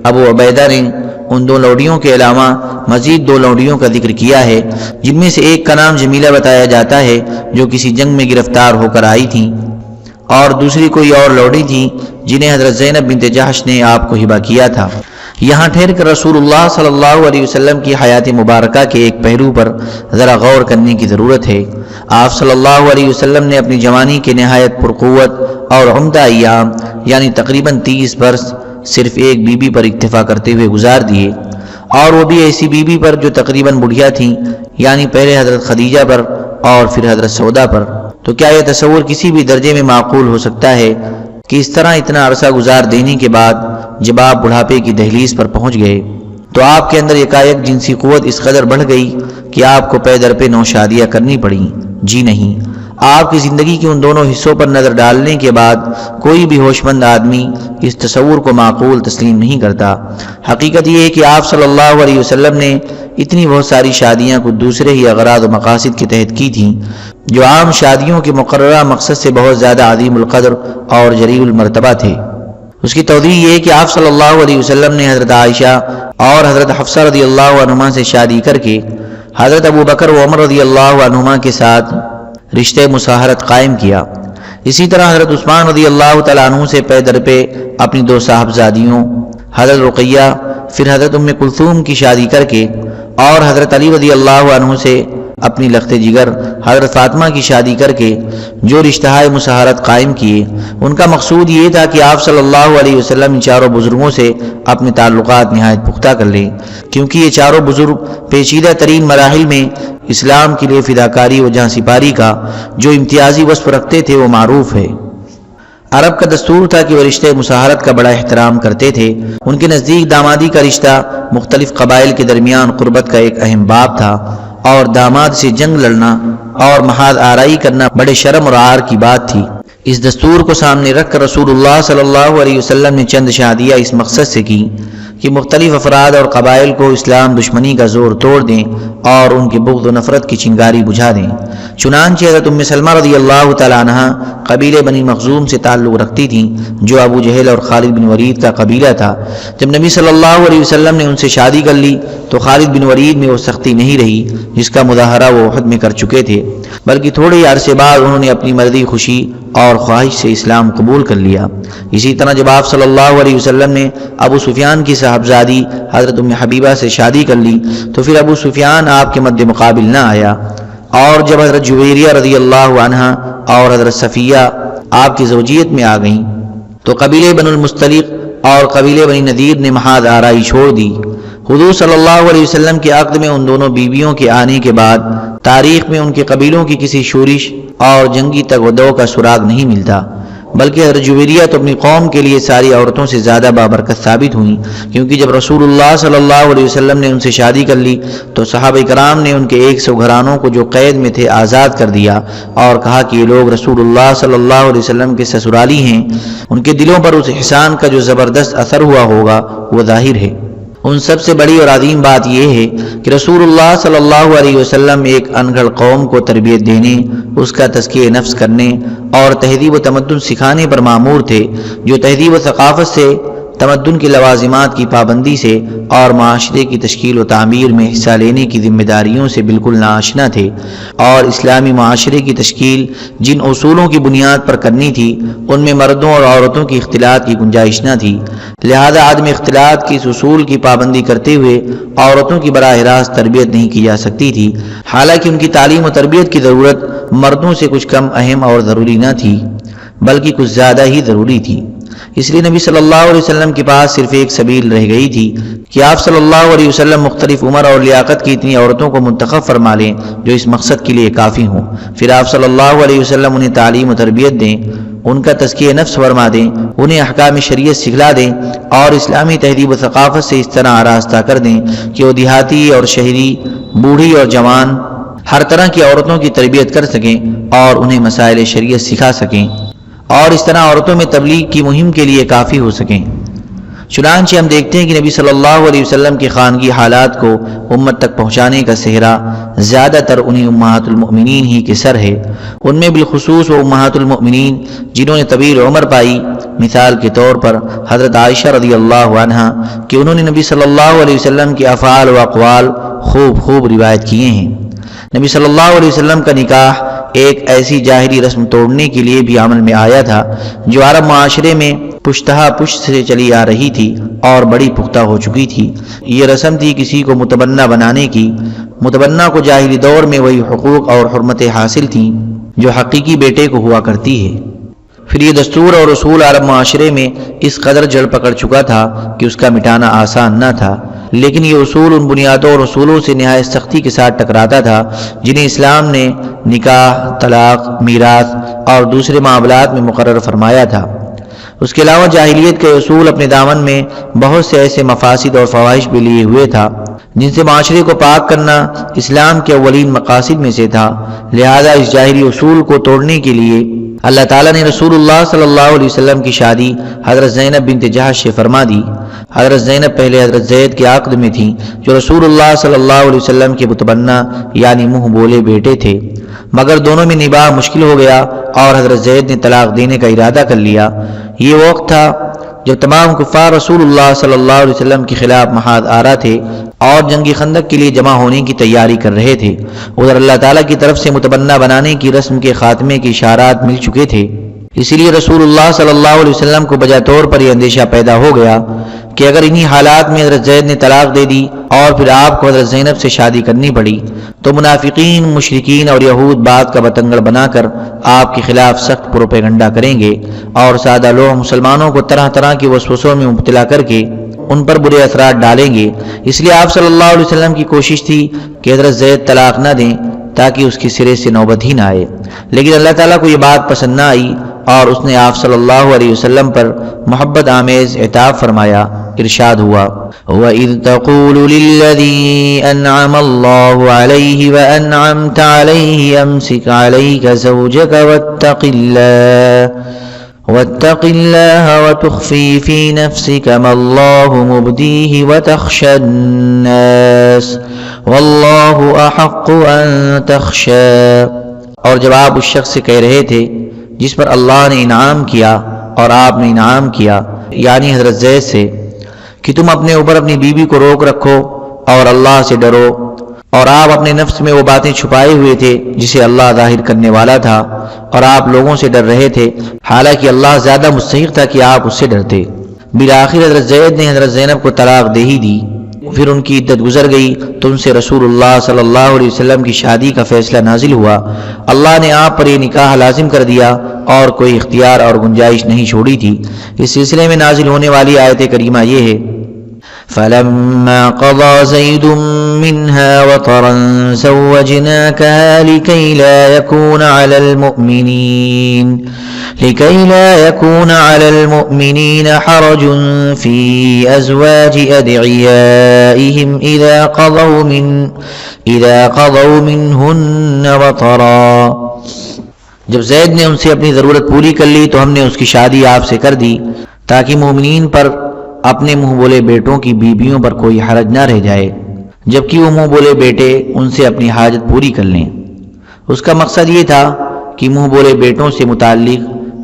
ابو عبیدہ نے ان 2 لوڈیوں کے علاوہ مزید 2 لوڈیوں کا ذکر کیا ہے، جن میں سے ایک کا نام جمیلہ بتایا جاتا ہے جو کسی جنگ میں گرفتار ہو کر آئی تھیں، اور دوسری کوئی اور لوڈی تھی جنہیں حضرت زینب بنت جحش نے آپ کو ہبہ کیا تھا۔ یہاں ٹھہر کر رسول اللہ صلی اللہ علیہ وسلم کی حیات مبارکہ کے ایک پہلو پر ذرا غور کرنے کی ضرورت ہے۔ آپ صلی اللہ علیہ وسلم نے اپنی جوانی کے نہایت پرقوت اور عمدہ ایام یعنی تقریباً 30 برس صرف ایک بی بی پر اکتفا کرتے ہوئے گزار دیے، اور وہ بھی ایسی بی بی پر جو تقریباً بڑھیا تھیں، یعنی پہلے حضرت خدیجہ پر اور پھر حضرت سودا پر۔ تو کیا یہ تصور کسی بھی درجے میں معقول ہو سکتا ہے کہ اس طرح اتنا عرصہ گزار دینے کے بعد جب آپ بڑھاپے کی دہلیز پر پہنچ گئے تو آپ کے اندر یکایک جنسی قوت اس قدر بڑھ گئی کہ آپ کو پے در پہ 9 شادیاں کرنی پڑیں؟ جی نہیں۔ آپ کی زندگی کے ان دونوں حصوں پر نظر ڈالنے کے بعد کوئی بھی ہوش مند آدمی اس تصور کو معقول تسلیم نہیں کرتا۔ حقیقت یہ ہے کہ آپ صلی اللہ علیہ وسلم نے اتنی بہت ساری شادیاں کو دوسرے ہی اغراض و مقاصد کے تحت کی تھیں جو عام شادیوں کے مقررہ مقصد سے بہت زیادہ عظیم القدر اور جلیل المرتبہ تھے۔ اس کی توضیح یہ ہے کہ آپ صلی اللہ علیہ وسلم نے حضرت عائشہ اور حضرت حفصہ رضی اللہ عنہما سے شادی کر کے حضرت ابو بکر و عمر رضی اللہ عنہما کے ساتھ رشتے مساہرت قائم کیا۔ اسی طرح حضرت عثمان رضی اللہ تعالیٰ عنہ سے پے در پہ اپنی 2 صاحبزادیوں حضرت رقیہ پھر حضرت ام کلثوم کی شادی کر کے اور حضرت علی رضی اللہ عنہ سے اپنی لخت جگر حضرت فاطمہ کی شادی کر کے جو رشتہ مساہرت قائم کیے، ان کا مقصود یہ تھا کہ آپ صلی اللہ علیہ وسلم ان چاروں بزرگوں سے اپنے تعلقات نہایت پختہ کر لیں، کیونکہ یہ چاروں بزرگ پیچیدہ ترین مراحل میں اسلام کے لیے فداکاری و جاں سپاری کا جو امتیازی وصف رکھتے تھے وہ معروف ہے۔ عرب کا دستور تھا کہ وہ رشتے مساہرت کا بڑا احترام کرتے تھے۔ ان کے نزدیک دامادی کا رشتہ مختلف قبائل کے درمیان قربت کا ایک اہم باب تھا، اور داماد سے جنگ لڑنا اور محاذ آرائی کرنا بڑے شرم اور عار کی بات تھی۔ اس دستور کو سامنے رکھ کر رسول اللہ صلی اللہ علیہ وسلم نے چند شادیاں اس مقصد سے کی کہ مختلف افراد اور قبائل کو اسلام دشمنی کا زور توڑ دیں اور ان کے بغض و نفرت کی چنگاری بجھا دیں۔ چنانچہ حضرت ام سلمہ رضی اللہ تعالیٰ عنہ قبیلے بنی مخزوم سے تعلق رکھتی تھیں جو ابو جہل اور خالد بن ولید کا قبیلہ تھا۔ جب نبی صلی اللہ علیہ وسلم نے ان سے شادی کر لی تو خالد بن ولید میں وہ سختی نہیں رہی جس کا مظاہرہ وہ احد میں کر چکے تھے، بلکہ تھوڑے ہی عرصے بعد انہوں نے اپنی مرضی خوشی اور خواہش سے اسلام قبول کر لیا۔ اسی طرح جب آپ صلی اللہ علیہ وسلم نے ابو سفیان کی صاحبزادی حضرت ام حبیبہ سے شادی کر لی تو پھر ابو سفیان آپ کے مد مقابل نہ آیا۔ اور جب حضرت جویریہ رضی اللہ عنہا اور حضرت صفیہ آپ کی زوجیت میں آ گئیں تو قبیلے بن المستلق اور قبیلے بنی نذیر نے محاذ آرائی چھوڑ دی۔ حضور صلی اللہ علیہ وسلم کے عقد میں ان دونوں بیویوں کے آنے کے بعد تاریخ میں ان کے قبیلوں کی کسی شورش اور جنگی تگ و دو کا سراغ نہیں ملتا، بلکہ حضرت جویریہ تو اپنی قوم کے لیے ساری عورتوں سے زیادہ بابرکت ثابت ہوئیں، کیونکہ جب رسول اللہ صلی اللہ علیہ وسلم نے ان سے شادی کر لی تو صحابہ کرام نے ان کے 100 گھرانوں کو جو قید میں تھے آزاد کر دیا اور کہا کہ یہ لوگ رسول اللہ صلی اللہ علیہ وسلم کے سسرالی ہیں، ان کے دلوں پر اس احسان کا جو زبردست اثر ہوا ہوگا وہ ظاہر ہے۔ ان سب سے بڑی اور عظیم بات یہ ہے کہ رسول اللہ صلی اللہ علیہ وسلم ایک انگھڑ قوم کو تربیت دینے، اس کا تزکیہ نفس کرنے اور تہذیب و تمدن سکھانے پر مامور تھے، جو تہذیب و ثقافت سے، تمدن کے لوازمات کی پابندی سے اور معاشرے کی تشکیل و تعمیر میں حصہ لینے کی ذمہ داریوں سے بالکل ناآشنا تھے، اور اسلامی معاشرے کی تشکیل جن اصولوں کی بنیاد پر کرنی تھی ان میں مردوں اور عورتوں کی اختلاط کی گنجائش نہ تھی، لہذا عدم اختلاط کی اس اصول کی پابندی کرتے ہوئے عورتوں کی براہ راست تربیت نہیں کی جا سکتی تھی، حالانکہ ان کی تعلیم و تربیت کی ضرورت مردوں سے کچھ کم اہم اور ضروری نہ تھی بلکہ کچھ زیادہ ہی ضروری تھی۔ اس لیے نبی صلی اللہ علیہ وسلم کے پاس صرف ایک سبیل رہ گئی تھی کہ آپ صلی اللہ علیہ وسلم مختلف عمر اور لیاقت کی اتنی عورتوں کو منتخب فرما لیں جو اس مقصد کے لیے کافی ہوں، پھر آپ صلی اللہ علیہ وسلم انہیں تعلیم و تربیت دیں، ان کا تزکیہ نفس فرما دیں، انہیں احکام شریعت سکھلا دیں اور اسلامی تہذیب و ثقافت سے اس طرح آراستہ کر دیں کہ وہ دیہاتی اور شہری، بوڑھی اور جوان، ہر طرح کی عورتوں کی تربیت کر سکیں اور انہیں مسائل شریعت سکھا سکیں اور اس طرح عورتوں میں تبلیغ کی مہم کے لیے کافی ہو سکیں۔ چنانچہ ہم دیکھتے ہیں کہ نبی صلی اللہ علیہ وسلم کی خانگی حالات کو امت تک پہنچانے کا صحرا زیادہ تر انہیں امہات المؤمنین ہی کے سر ہے، ان میں بالخصوص وہ امہات المؤمنین جنہوں نے طویل عمر پائی، مثال کے طور پر حضرت عائشہ رضی اللہ عنہا کہ انہوں نے نبی صلی اللہ علیہ وسلم کے افعال و اقوال خوب روایت کیے ہیں۔ نبی صلی اللہ علیہ وسلم کا نکاح ایک ایسی جاہلی رسم توڑنے کے لیے بھی عمل میں آیا تھا جو عرب معاشرے میں پشتہا پشت سے چلی آ رہی تھی اور بڑی پختہ ہو چکی تھی۔ یہ رسم تھی کسی کو متبنہ بنانے کی، متبنہ کو جاہلی دور میں وہی حقوق اور حرمتیں حاصل تھیں جو حقیقی بیٹے کو ہوا کرتی ہے۔ پھر یہ دستور اور اصول عرب معاشرے میں اس قدر جڑ پکڑ چکا تھا کہ اس کا مٹانا آسان نہ تھا، لیکن یہ اصول ان بنیادوں اور اصولوں سے نہایت سختی کے ساتھ ٹکراتا تھا جنہیں اسلام نے نکاح، طلاق، میراث اور دوسرے معاملات میں مقرر فرمایا تھا۔ اس کے علاوہ جاہلیت کے اصول اپنے دامن میں بہت سے ایسے مفاسد اور فواحش بھی لیے ہوئے تھا جن سے معاشرے کو پاک کرنا اسلام کے اولین مقاصد میں سے تھا، لہذا اس جاہلی اصول کو توڑنے کے لیے اللہ تعالیٰ نے رسول اللہ صلی اللہ علیہ وسلم کی شادی حضرت زینب بنت جحش سے فرما دی۔ حضرت زینب پہلے حضرت زید کے عقد میں تھیں جو رسول اللہ صلی اللہ علیہ وسلم کے متبنہ یعنی منہ بولے بیٹے تھے، مگر دونوں میں نباہ مشکل ہو گیا اور حضرت زید نے طلاق دینے کا ارادہ کر لیا۔ یہ وقت تھا جب تمام کفار رسول اللہ صلی اللہ علیہ وسلم کے خلاف محاذ آرا تھے اور جنگی خندق کے لیے جمع ہونے کی تیاری کر رہے تھے۔ ادھر اللہ تعالیٰ کی طرف سے متبنہ بنانے کی رسم کے خاتمے کے اشارات مل چکے تھے، اسی لیے رسول اللہ صلی اللہ علیہ وسلم کو بجا طور پر یہ اندیشہ پیدا ہو گیا کہ اگر انہی حالات میں حضرت زید نے طلاق دے دی اور پھر آپ کو حضرت زینب سے شادی کرنی پڑی تو منافقین، مشرکین اور یہود بات کا بتنگڑ بنا کر آپ کے خلاف سخت پروپیگنڈا کریں گے اور سادہ لوگ مسلمانوں کو طرح طرح کے وسوسوں میں مبتلا کر کے ان پر برے اثرات ڈالیں گے۔ اس لیے آپ صلی اللہ علیہ وسلم کی کوشش تھی کہ حضرت زید طلاق نہ دیں تاکہ اس کی سرے سے نوبت ہی نہ آئے، لیکن اللہ تعالیٰ کو یہ بات پسند نہ آئی اور اس نے آپ صلی اللہ علیہ وسلم پر محبت آمیز عتاب فرمایا۔ ارشاد ہوا وَإِذْ تَقُولُ لِلَّذِي أَنْعَمَ اللَّهُ عَلَيْهِ وَأَنْعَمْتَ عَلَيْهِ أَمْسِكْ عَلَيْكَ زَوْجَكَ واتق الله وتخفي في نفسك ما الله مبديه وتخشى الناس والله أحق أن تخشى۔ اور جب آپ اس شخص سے کہہ رہے تھے جس پر اللہ نے انعام کیا اور آپ نے انعام کیا یعنی حضرت زید سے کہ تم اپنے اوپر اپنی بیوی کو روک رکھو اور اللہ سے ڈرو، اور آپ اپنے نفس میں وہ باتیں چھپائے ہوئے تھے جسے اللہ ظاہر کرنے والا تھا اور آپ لوگوں سے ڈر رہے تھے، حالانکہ اللہ زیادہ مستحق تھا کہ آپ اس سے ڈرتے۔ بالآخر حضرت زید نے حضرت زینب کو طلاق دے ہی دی۔ پھر ان کی عدت گزر گئی تو ان سے رسول اللہ صلی اللہ علیہ وسلم کی شادی کا فیصلہ نازل ہوا۔ اللہ نے آپ پر یہ نکاح لازم کر دیا اور کوئی اختیار اور گنجائش نہیں چھوڑی تھی۔ اس سلسلے میں نازل ہونے والی آیت کریمہ یہ ہے: فَلَمَّا قَضَى زَيْدٌ مِّنْهَا وَطَرًا زَوَّجْنَاكَهَا لِكَيْ لَا يَكُونَ عَلَى الْمُؤْمِنِينَ حَرَجٌ فِي أَزْوَاجِ أَدْعِيَائِهِمْ إِذَا قَضَوْا مِنْهُنَّ وَطَرًا۔ جب زید نے ان سے اپنی ضرورت پوری کر لی تو ہم نے اس کی شادی آپ سے کر دی تاکہ مومنین پر اپنے منہ بولے بیٹوں کی بیویوں پر کوئی حرج نہ رہ جائے، جبکہ وہ منہ بولے بیٹے ان سے اپنی حاجت پوری کر لیں۔ اس کا مقصد یہ تھا کہ منہ بولے بیٹوں سے متعلق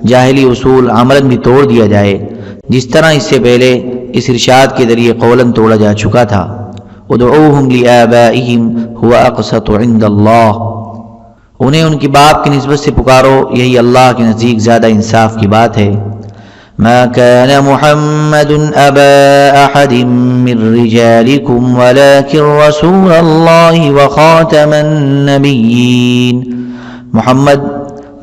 جاہلی اصول عملاً بھی توڑ دیا جائے، جس طرح اس سے پہلے اس ارشاد کے ذریعے قولاً توڑا جا چکا تھا: ادعوہم لآبائہم هو اقسط عند اللہ۔ انہیں ان کی باپ کی نسبت سے پکارو، یہی اللہ کے نزدیک زیادہ انصاف کی بات ہے۔ ما كان محمد ابا احد من رجالكم ولكن رسول الله وخاتم النبيين۔ محمد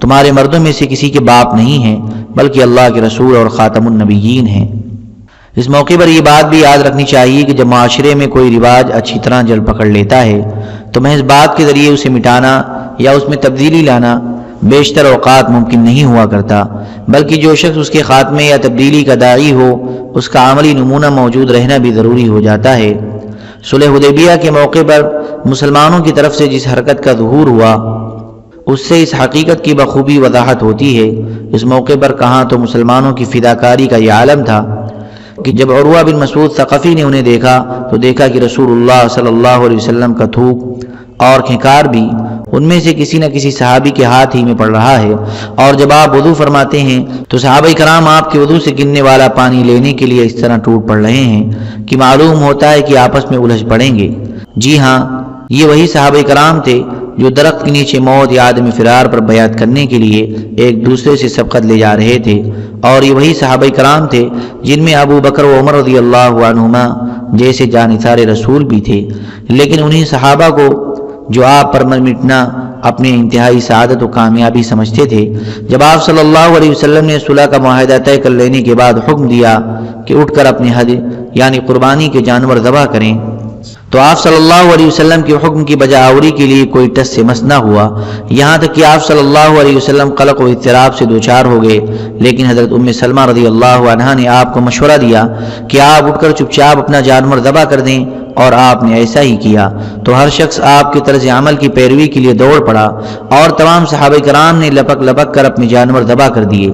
تمہارے مردوں میں سے کسی کے باپ نہیں ہیں بلکہ اللہ کے رسول اور خاتم النبیین ہیں۔ اس موقع پر یہ بات بھی یاد رکھنی چاہیے کہ جب معاشرے میں کوئی رواج اچھی طرح جل پکڑ لیتا ہے تو محض بات کے ذریعے اسے مٹانا یا اس میں تبدیلی لانا بیشتر اوقات ممکن نہیں ہوا کرتا، بلکہ جو شخص اس کے خاتمے یا تبدیلی کا داعی ہو اس کا عملی نمونہ موجود رہنا بھی ضروری ہو جاتا ہے۔ صلح حدیبیہ کے موقع پر مسلمانوں کی طرف سے جس حرکت کا ظہور ہوا اس سے اس حقیقت کی بخوبی وضاحت ہوتی ہے۔ اس موقع پر کہاں تو مسلمانوں کی فداکاری کا یہ عالم تھا کہ جب عروہ بن مسعود ثقفی نے انہیں دیکھا تو دیکھا کہ رسول اللہ صلی اللہ علیہ وسلم کا تھوک اور کھنکار بھی ان میں سے کسی نہ کسی صحابی کے ہاتھ ہی میں پڑ رہا ہے، اور جب آپ وضو فرماتے ہیں تو صحابہ کرام آپ کے وضو سے گرنے والا پانی لینے کے لیے اس طرح ٹوٹ پڑ رہے ہیں کہ معلوم ہوتا ہے کہ آپس میں الجھ پڑیں گے۔ جی ہاں، یہ وہی صحابہ کرام تھے جو درخت کے نیچے موت یا عدم فرار پر بیعت کرنے کے لیے ایک دوسرے سے سبقت لے جا رہے تھے، اور یہ وہی صحابہ کرام تھے جن میں ابو بکر و عمر رضی اللہ عنہما جیسے جانثار رسول بھی تھے، لیکن انہیں صحابہ کو جو آپ پر مٹنا اپنے انتہائی سعادت و کامیابی سمجھتے تھے، جب آپ صلی اللہ علیہ وسلم نے صلح کا معاہدہ طے کر لینے کے بعد حکم دیا کہ اٹھ کر اپنے حد یعنی قربانی کے جانور ذبح کریں تو آپ صلی اللہ علیہ وسلم کے حکم کی بجاوری کے لیے کوئی ٹس سے مس نہ ہوا، یہاں تک کہ آپ صلی اللہ علیہ وسلم قلق و اضطراب سے دوچار ہو گئے، لیکن حضرت ام سلمہ رضی اللہ عنہا نے آپ کو مشورہ دیا کہ آپ اٹھ کر چپ چاپ اپنا جانور ذبح کر دیں، اور آپ نے ایسا ہی کیا تو ہر شخص آپ کے طرز عمل کی پیروی کے لیے دوڑ پڑا اور تمام صحابہ کرام نے لپک لپک کر اپنے جانور ذبح کر دیے۔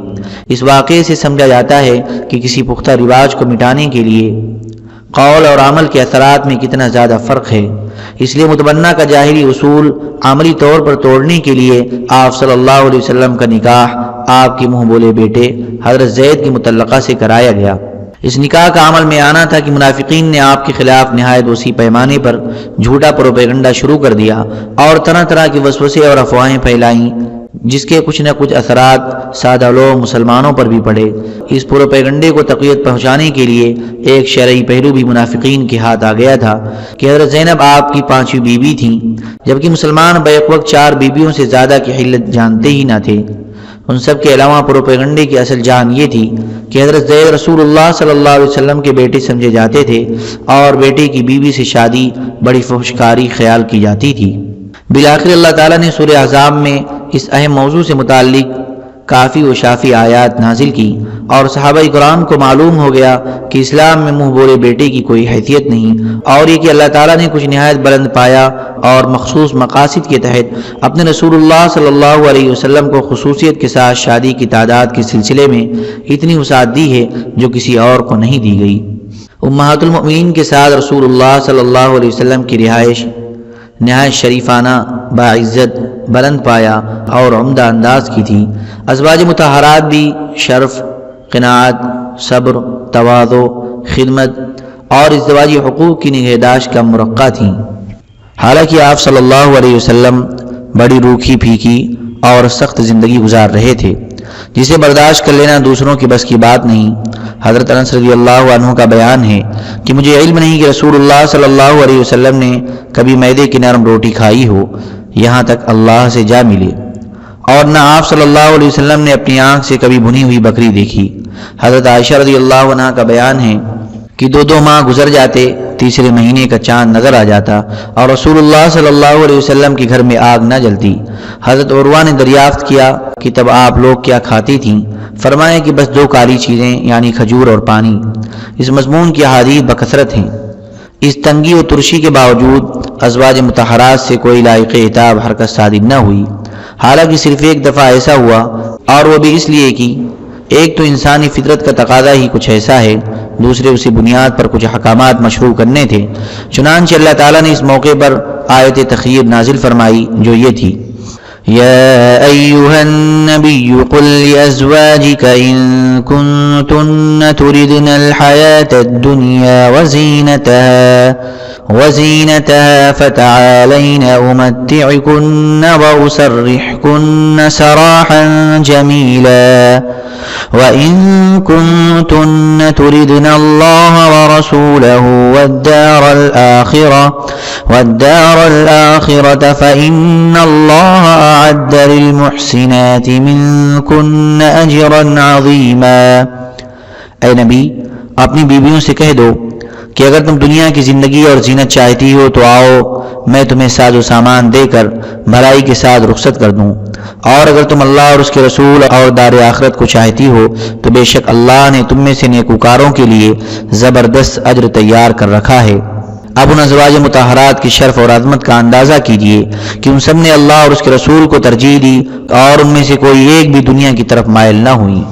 اس واقعے سے سمجھا جاتا ہے کہ کسی پختہ رواج کو مٹانے کے لیے قول اور عمل کے اثرات میں کتنا زیادہ فرق ہے، اس لیے متبنہ کا جاہلی اصول عملی طور پر توڑنے کے لیے آپ صلی اللہ علیہ وسلم کا نکاح آپ کے منہ بولے بیٹے حضرت زید کی مطلقہ سے کرایا گیا۔ اس نکاح کا عمل میں آنا تھا کہ منافقین نے آپ کے خلاف نہایت وسیع پیمانے پر جھوٹا پروپیگنڈا شروع کر دیا اور طرح طرح کی وسوسے اور افواہیں پھیلائیں، جس کے کچھ نہ کچھ اثرات سادہ لوگ مسلمانوں پر بھی پڑے۔ اس پروپیگنڈے کو تقویت پہنچانے کے لیے ایک شرعی پہلو بھی منافقین کے ہاتھ آ گیا تھا کہ حضرت زینب آپ کی 5ویں بیوی تھیں، جبکہ مسلمان بیک وقت 4 بیویوں سے زیادہ کی حلت جانتے ہی نہ تھے۔ ان سب کے علاوہ پروپیگنڈے کی اصل جان یہ تھی کہ حضرت زید رسول اللہ صلی اللہ علیہ وسلم کے بیٹے سمجھے جاتے تھے اور بیٹے کی بیوی سے شادی بڑی فحشکاری خیال کی جاتی تھی۔ بالآخر اللہ تعالیٰ نے سورہ احزاب میں اس اہم موضوع سے متعلق کافی و شافی آیات نازل کی اور صحابہ کرام کو معلوم ہو گیا کہ اسلام میں منہ بولے بیٹے کی کوئی حیثیت نہیں، اور یہ کہ اللہ تعالیٰ نے کچھ نہایت بلند پایا اور مخصوص مقاصد کے تحت اپنے رسول اللہ صلی اللہ علیہ وسلم کو خصوصیت کے ساتھ شادی کی تعداد کے سلسلے میں اتنی وسعت دی ہے جو کسی اور کو نہیں دی گئی۔ امہات المؤمنین کے ساتھ رسول اللہ صلی اللہ علیہ وسلم کی رہائش نہایت شریفانہ، باعزت، بلند پایا اور عمدہ انداز کی تھی۔ ازواج مطہرات بھی شرف، قناعت، صبر، تواضع، خدمت اور ازدواجی حقوق کی نگہداشت کا مرقع تھیں۔ حالانکہ آپ صلی اللہ علیہ وسلم بڑی روکھی پھیکی اور سخت زندگی گزار رہے تھے، جسے برداشت کر لینا دوسروں کی بس کی بات نہیں۔ حضرت انس رضی اللہ عنہ کا بیان ہے کہ مجھے علم نہیں کہ رسول اللہ صلی اللہ علیہ وسلم نے کبھی میدے کی نرم روٹی کھائی ہو یہاں تک اللہ سے جا ملے، اور نہ آپ صلی اللہ علیہ وسلم نے اپنی آنکھ سے کبھی بھنی ہوئی بکری دیکھی۔ حضرت عائشہ رضی اللہ عنہ کا بیان ہے کہ 2 ماہ گزر جاتے، تیسرے مہینے کا چاند نظر آ جاتا اور رسول اللہ صلی اللہ علیہ وسلم کے گھر میں آگ نہ جلتی۔ حضرت عروہ نے دریافت کیا کہ تب آپ لوگ کیا کھاتی تھیں؟ فرمایا کہ بس 2 کالی چیزیں یعنی کھجور اور پانی۔ اس مضمون کی احادیث بکثرت ہیں۔ اس تنگی و ترشی کے باوجود ازواج مطہرات سے کوئی لائق عتاب حرکت صادر نہ ہوئی، حالانکہ صرف ایک دفعہ ایسا ہوا، اور وہ بھی اس لیے کہ ایک تو انسانی فطرت کا تقاضا ہی کچھ ایسا ہے، دوسرے اسی بنیاد پر کچھ احکامات مشروع کرنے تھے۔ چنانچہ اللہ تعالیٰ نے اس موقع پر آیت تخیر نازل فرمائی جو یہ تھی: یا ایہا النبی قل لأزواجک ان کنتن تردن الحیاة الدنیا وزینتها فتعالین امتعکن واسرحکن سراحا جمیلا وَإِن كُنتُنَّ تُرِدْنَ اللَّهَ وَرَسُولَهُ وَالدَّارَ الْآخِرَةَ فَإِنَّ اللَّهَ أَعَدَّ لِلْمُحْسِنَاتِ مِنكُنَّ أَجْرًا عَظِيمًا۔ اے نبی، اپنی بیویوں سے کہہ دو کہ اگر تم دنیا کی زندگی اور زینت چاہتی ہو تو آؤ، میں تمہیں ساز و سامان دے کر بھلائی کے ساتھ رخصت کر دوں، اور اگر تم اللہ اور اس کے رسول اور دار آخرت کو چاہتی ہو تو بے شک اللہ نے تم میں سے نیکوکاروں کے لیے زبردست اجر تیار کر رکھا ہے۔ اب ان ازواج مطہرات کی شرف اور عظمت کا اندازہ کیجئے کہ ان سب نے اللہ اور اس کے رسول کو ترجیح دی اور ان میں سے کوئی ایک بھی دنیا کی طرف مائل نہ ہوئی۔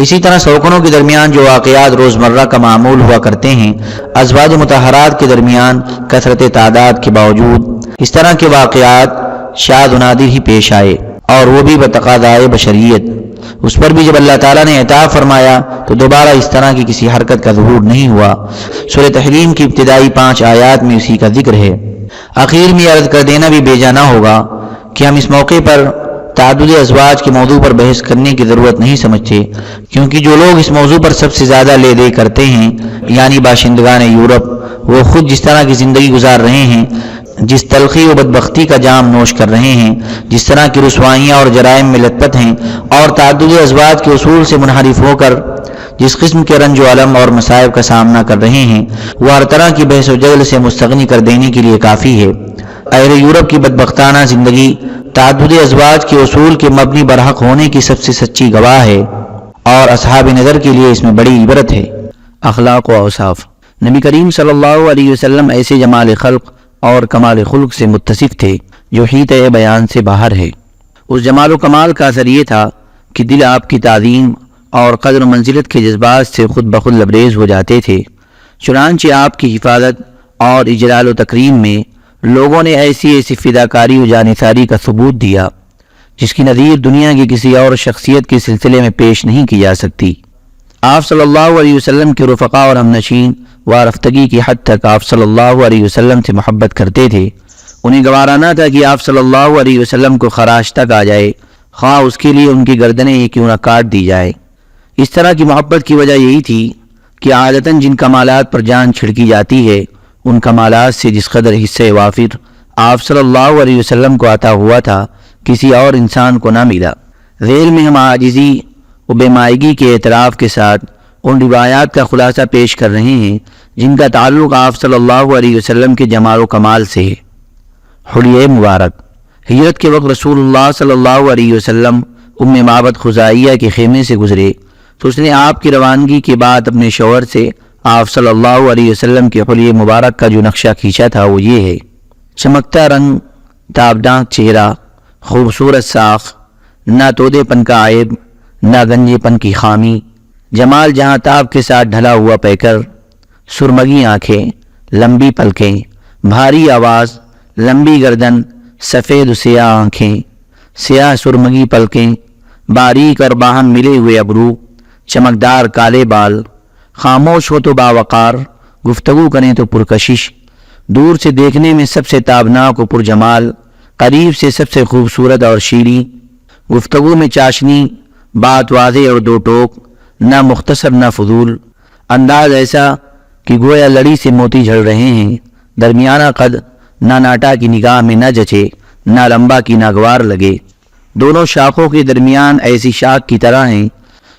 اسی طرح سوکنوں کے درمیان جو واقعات روزمرہ کا معمول ہوا کرتے ہیں، ازواج مطہرات کے درمیان کثرت تعداد کے باوجود اس طرح کے واقعات شاذ و نادر ہی پیش آئے، اور وہ بھی بتقاضائے بشریت۔ اس پر بھی جب اللہ تعالیٰ نے عتاب فرمایا تو دوبارہ اس طرح کی کسی حرکت کا ظہور نہیں ہوا۔ سورہ تحریم کی ابتدائی 5 آیات میں اسی کا ذکر ہے۔ آخر میں عرض کر دینا بھی بے جا نہ ہوگا کہ ہم اس موقع پر تعدد ازواج کے موضوع پر بحث کرنے کی ضرورت نہیں سمجھتے، کیونکہ جو لوگ اس موضوع پر سب سے زیادہ لے دے کرتے ہیں یعنی باشندگان یورپ، وہ خود جس طرح کی زندگی گزار رہے ہیں، جس تلخی و بدبختی کا جام نوش کر رہے ہیں، جس طرح کی رسوائیاں اور جرائم میں لت پت ہیں، اور تعدد ازواج کے اصول سے منحرف ہو کر جس قسم کے رنج و علم اور مصائب کا سامنا کر رہے ہیں، وہ ہر طرح کی بحث و جدل سے مستغنی کر دینے کے لیے کافی ہے۔ اہل یورپ کی بدبختانہ زندگی تعدد ازواج کے اصول کے مبنی برحق ہونے کی سب سے سچی گواہ ہے، اور اصحاب نظر کے لیے اس میں بڑی عبرت ہے۔ اخلاق و اوصاف۔ نبی کریم صلی اللہ علیہ وسلم ایسے جمال خلق اور کمال خلق سے متصف تھے جو حیطِ بیان سے باہر ہے۔ اس جمال و کمال کا اثر یہ تھا کہ دل آپ کی تعظیم اور قدر و منزلت کے جذبات سے خود بخود لبریز ہو جاتے تھے۔ چنانچہ آپ کی حفاظت اور اجلال و تکریم میں لوگوں نے ایسی فداکاری و جانثاری کا ثبوت دیا جس کی نظیر دنیا کی کسی اور شخصیت کے سلسلے میں پیش نہیں کی جا سکتی۔ آپ صلی اللہ علیہ وسلم کے رفقا اور ہمنشین وارفتگی کی حد تک آپ صلی اللہ علیہ وسلم سے محبت کرتے تھے۔ انہیں گوارا نہ تھا کہ آپ صلی اللہ علیہ وسلم کو خراش تک آ جائے، خواہ اس کے لیے ان کی گردنیں ہی کیوں نہ کاٹ دی جائے۔ اس طرح کی محبت کی وجہ یہی تھی کہ عادتاً جن کمالات پر جان چھڑکی جاتی ہے، ان کمالات سے جس قدر حصہ وافر آپ صلی اللہ علیہ وسلم کو عطا ہوا تھا کسی اور انسان کو نہ ملا۔ ذیل میں ہم عاجزی و بے مائگی کے اعتراف کے ساتھ ان روایات کا خلاصہ پیش کر رہے ہیں جن کا تعلق آپ صلی اللہ علیہ وسلم کے جمال و کمال سے ہے۔ حلیہ مبارک۔ ہجرت کے وقت رسول اللہ صلی اللہ علیہ وسلم معبد خزاعیہ کے خیمے سے گزرے تو اس نے آپ کی روانگی کے بعد اپنے شوہر سے آپ صلی اللہ علیہ وسلم کے حلیہ مبارک کا جو نقشہ کھینچا تھا وہ یہ ہے: چمکتا رنگ، تابدار چہرہ، خوبصورت ساخ، نہ تودے پن کا عیب نہ گنجے پن کی خامی، جمال جہاں تاب کے ساتھ ڈھلا ہوا پیکر، سرمگی آنکھیں، لمبی پلکیں، بھاری آواز، لمبی گردن، سفید و سیاہ آنکھیں، سیاہ سرمگی پلکیں، باریک اور باہم ملے ہوئے ابرو، چمکدار کالے بال، خاموش ہو تو باوقار، گفتگو کریں تو پرکشش، دور سے دیکھنے میں سب سے تابناک و پرجمال، قریب سے سب سے خوبصورت اور شیریں، گفتگو میں چاشنی بات واضح اور دو ٹوک، نہ مختصر نہ فضول، انداز ایسا کہ گویا لڑی سے موتی جھڑ رہے ہیں، درمیانہ قد، نہ ناٹا کی نگاہ میں نہ جچے، نہ لمبا کی ناگوار لگے، دونوں شاخوں کے درمیان ایسی شاخ کی طرح ہیں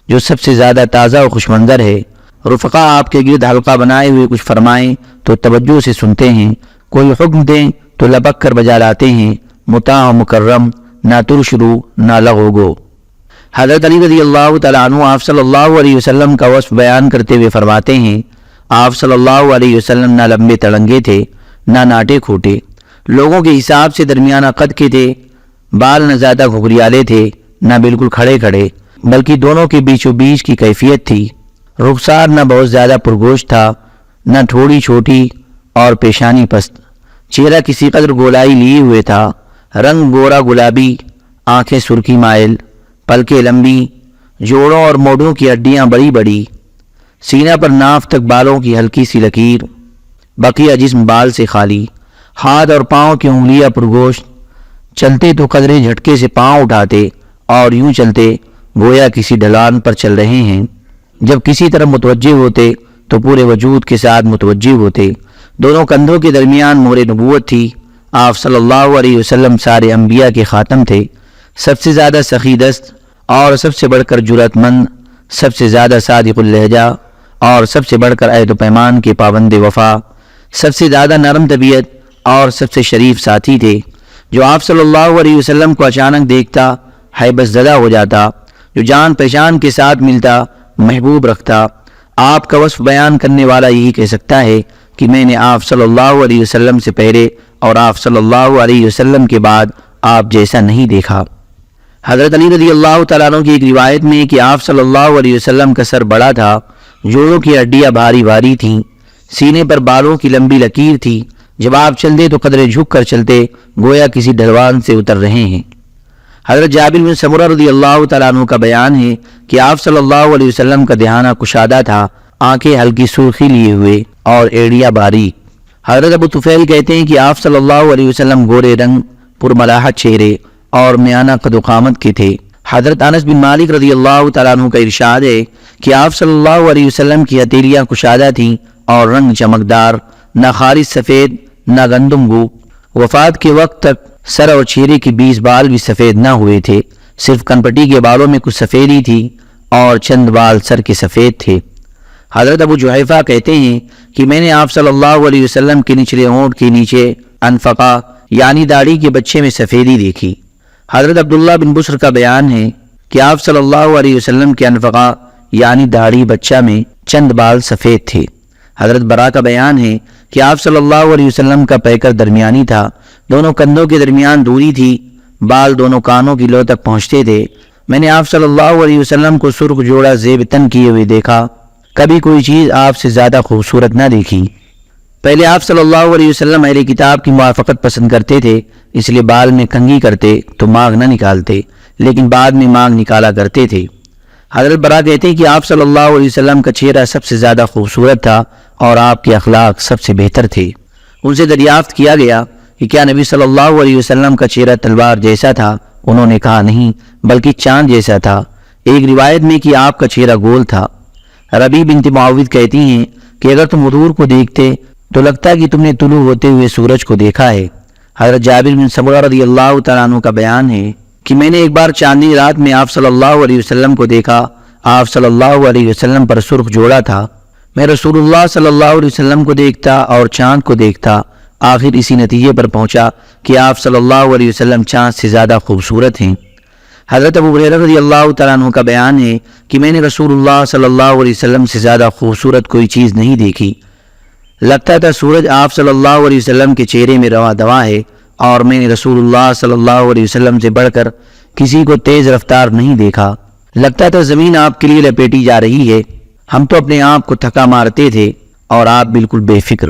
جو سب سے زیادہ تازہ و خوش منظر ہے۔ رفقا آپ کے گرد حلقہ بنائے ہوئے کچھ فرمائیں تو توجہ سے سنتے ہیں، کوئی حکم دیں تو لبک کر بجا لاتے ہیں، مطاع و مکرم، نہ ترش رو نہ لغو گو۔ حضرت علی رضی اللہ تعالیٰ عنہ آپ صلی اللہ علیہ وسلم کا وصف بیان کرتے ہوئے فرماتے ہیں، آپ صلی اللہ علیہ وسلم نہ لمبے تڑنگے تھے نہ ناٹے کھوٹے، لوگوں کے حساب سے درمیانہ قد کے تھے، بال نہ زیادہ گھگریالے تھے نہ بالکل کھڑے کھڑے، بلکہ دونوں کے بیچ و بیچ کی کیفیت تھی۔ رخسار نہ بہت زیادہ پرگوش تھا، نہ تھوڑی چھوٹی اور پیشانی پست، چہرہ کسی قدر گولائی لیے ہوئے تھا، رنگ گورا گلابی، آنکھیں سرخی مائل، پلکیں لمبی، جوڑوں اور موڑوں کی ہڈیاں بڑی بڑی، سینہ پر ناف تک بالوں کی ہلکی سی لکیر، بقیہ جسم بال سے خالی، ہاتھ اور پاؤں کی انگلیاں پرگوشت، چلتے تو قدرے جھٹکے سے پاؤں اٹھاتے اور یوں چلتے گویا کسی ڈھلان پر چل رہے ہیں، جب کسی طرف متوجہ ہوتے تو پورے وجود کے ساتھ متوجہ ہوتے، دونوں کندھوں کے درمیان مہر نبوت تھی۔ آپ صلی اللہ علیہ وسلم سارے انبیاء کے خاتم تھے، سب سے زیادہ سخی دست اور سب سے بڑھ کر جرأت مند، سب سے زیادہ صادق اللہجہ اور سب سے بڑھ کر عہد و پیمان کے پابند وفا، سب سے زیادہ نرم طبیعت اور سب سے شریف ساتھی تھے۔ جو آپ صلی اللہ علیہ وسلم کو اچانک دیکھتا ہیبت زدہ ہو جاتا، جو جان پہچان کے ساتھ ملتا محبوب رکھتا۔ آپ کا وصف بیان کرنے والا یہی کہہ سکتا ہے کہ میں نے آپ صلی اللہ علیہ وسلم سے پہلے اور آپ صلی اللہ علیہ وسلم کے بعد آپ جیسا نہیں دیکھا۔ حضرت علی رضی اللہ تعالیٰ عنہ کی ایک روایت میں کہ آپ صلی اللہ علیہ وسلم کا سر بڑا تھا، جوڑوں کی ہڈیاں بھاری بھاری تھیں، سینے پر بالوں کی لمبی لکیر تھی، جب آپ چلتے تو قدرے جھک کر چلتے گویا کسی ڈھلوان سے اتر رہے ہیں۔ حضرت جابر بن سمرہ رضی اللہ تعالیٰ عنہ کا بیان ہے کہ آپ صلی اللہ علیہ وسلم کا دہانہ کشادہ تھا، آنکھیں ہلکی سرخی لیے ہوئے اور ایڑیاں باریک۔ حضرت ابو طفیل کہتے ہیں کہ آپ صلی اللہ علیہ وسلم گورے رنگ، پرملاحت چہرے اور میانہ قد و قامت کے تھے۔ حضرت انس بن مالک رضی اللہ تعالیٰ عنہ کا ارشاد ہے کہ آپ صلی اللہ علیہ وسلم کی ہتھیلیاں کشادہ تھیں اور رنگ چمکدار، نہ خالص سفید نہ گندم گو۔ وفات کے وقت تک سر اور چہرے کے 20 بال بھی سفید نہ ہوئے تھے، صرف کنپٹی کے بالوں میں کچھ سفیدی تھی اور چند بال سر کے سفید تھے۔ حضرت ابو جحیفہ کہتے ہیں کہ میں نے آپ صلی اللہ علیہ وسلم کے نچلے ہونٹ کے نیچے انفقہ یعنی داڑھی کے بچے میں سفیدی دیکھی۔ حضرت عبداللہ بن بصر کا بیان ہے کہ آپ صلی اللہ علیہ وسلم کے انفقہ یعنی داڑھی بچہ میں چند بال سفید تھے۔ حضرت برا کا بیان ہے کہ آپ صلی اللہ علیہ وسلم کا پیکر درمیانی تھا، دونوں کندھوں کے درمیان دوری تھی، بال دونوں کانوں کی لو تک پہنچتے تھے۔ میں نے آپ صلی اللہ علیہ وسلم کو سرخ جوڑا زیب تن کیے ہوئے دیکھا، کبھی کوئی چیز آپ سے زیادہ خوبصورت نہ دیکھی۔ پہلے آپ صلی اللہ علیہ وسلم اہل کتاب کی موافقت پسند کرتے تھے، اس لیے بال میں کنگھی کرتے تو مانگ نہ نکالتے، لیکن بعد میں مانگ نکالا کرتے تھے۔ حضرت برا کہتے ہیں کہ آپ صلی اللہ علیہ وسلم کا چہرہ سب سے زیادہ خوبصورت تھا اور آپ کے اخلاق سب سے بہتر تھے۔ ان سے دریافت کیا گیا کہ کیا نبی صلی اللہ علیہ وسلم کا چہرہ تلوار جیسا تھا؟ انہوں نے کہا نہیں، بلکہ چاند جیسا تھا۔ ایک روایت میں کہ آپ کا چہرہ گول تھا۔ ربی بنت معاوض کہتی ہیں کہ اگر تم حضور کو دیکھتے تو لگتا کہ تم نے طلوع ہوتے ہوئے سورج کو دیکھا ہے۔ حضرت جابر بن سمرہ رضی اللہ تعالیٰ عنہ کا بیان ہے کہ میں نے ایک بار چاندنی رات میں آپ صلی اللہ علیہ وسلم کو دیکھا، آپ صلی اللہ علیہ وسلم پر سرخ جوڑا تھا۔ میں رسول اللہ صلی اللہ علیہ وسلم کو دیکھتا اور چاند کو دیکھتا، آخر اسی نتیجے پر پہنچا کہ آپ صلی اللہ علیہ وسلم چاند سے زیادہ خوبصورت ہیں۔ حضرت ابو ہریرہ رضی اللہ تعالیٰ عنہ کا بیان ہے کہ میں نے رسول اللہ صلی اللہ علیہ وسلم سے زیادہ خوبصورت کوئی چیز نہیں دیکھی، لگتا تھا سورج آپ صلی اللہ علیہ وسلم کے چہرے میں رواں دواں ہے، اور میں نے رسول اللہ صلی اللہ علیہ وسلم سے بڑھ کر کسی کو تیز رفتار نہیں دیکھا، لگتا تھا زمین آپ کے لیے لپیٹی جا رہی ہے۔ ہم تو اپنے آپ کو تھکا مارتے تھے اور آپ بالکل بے فکر۔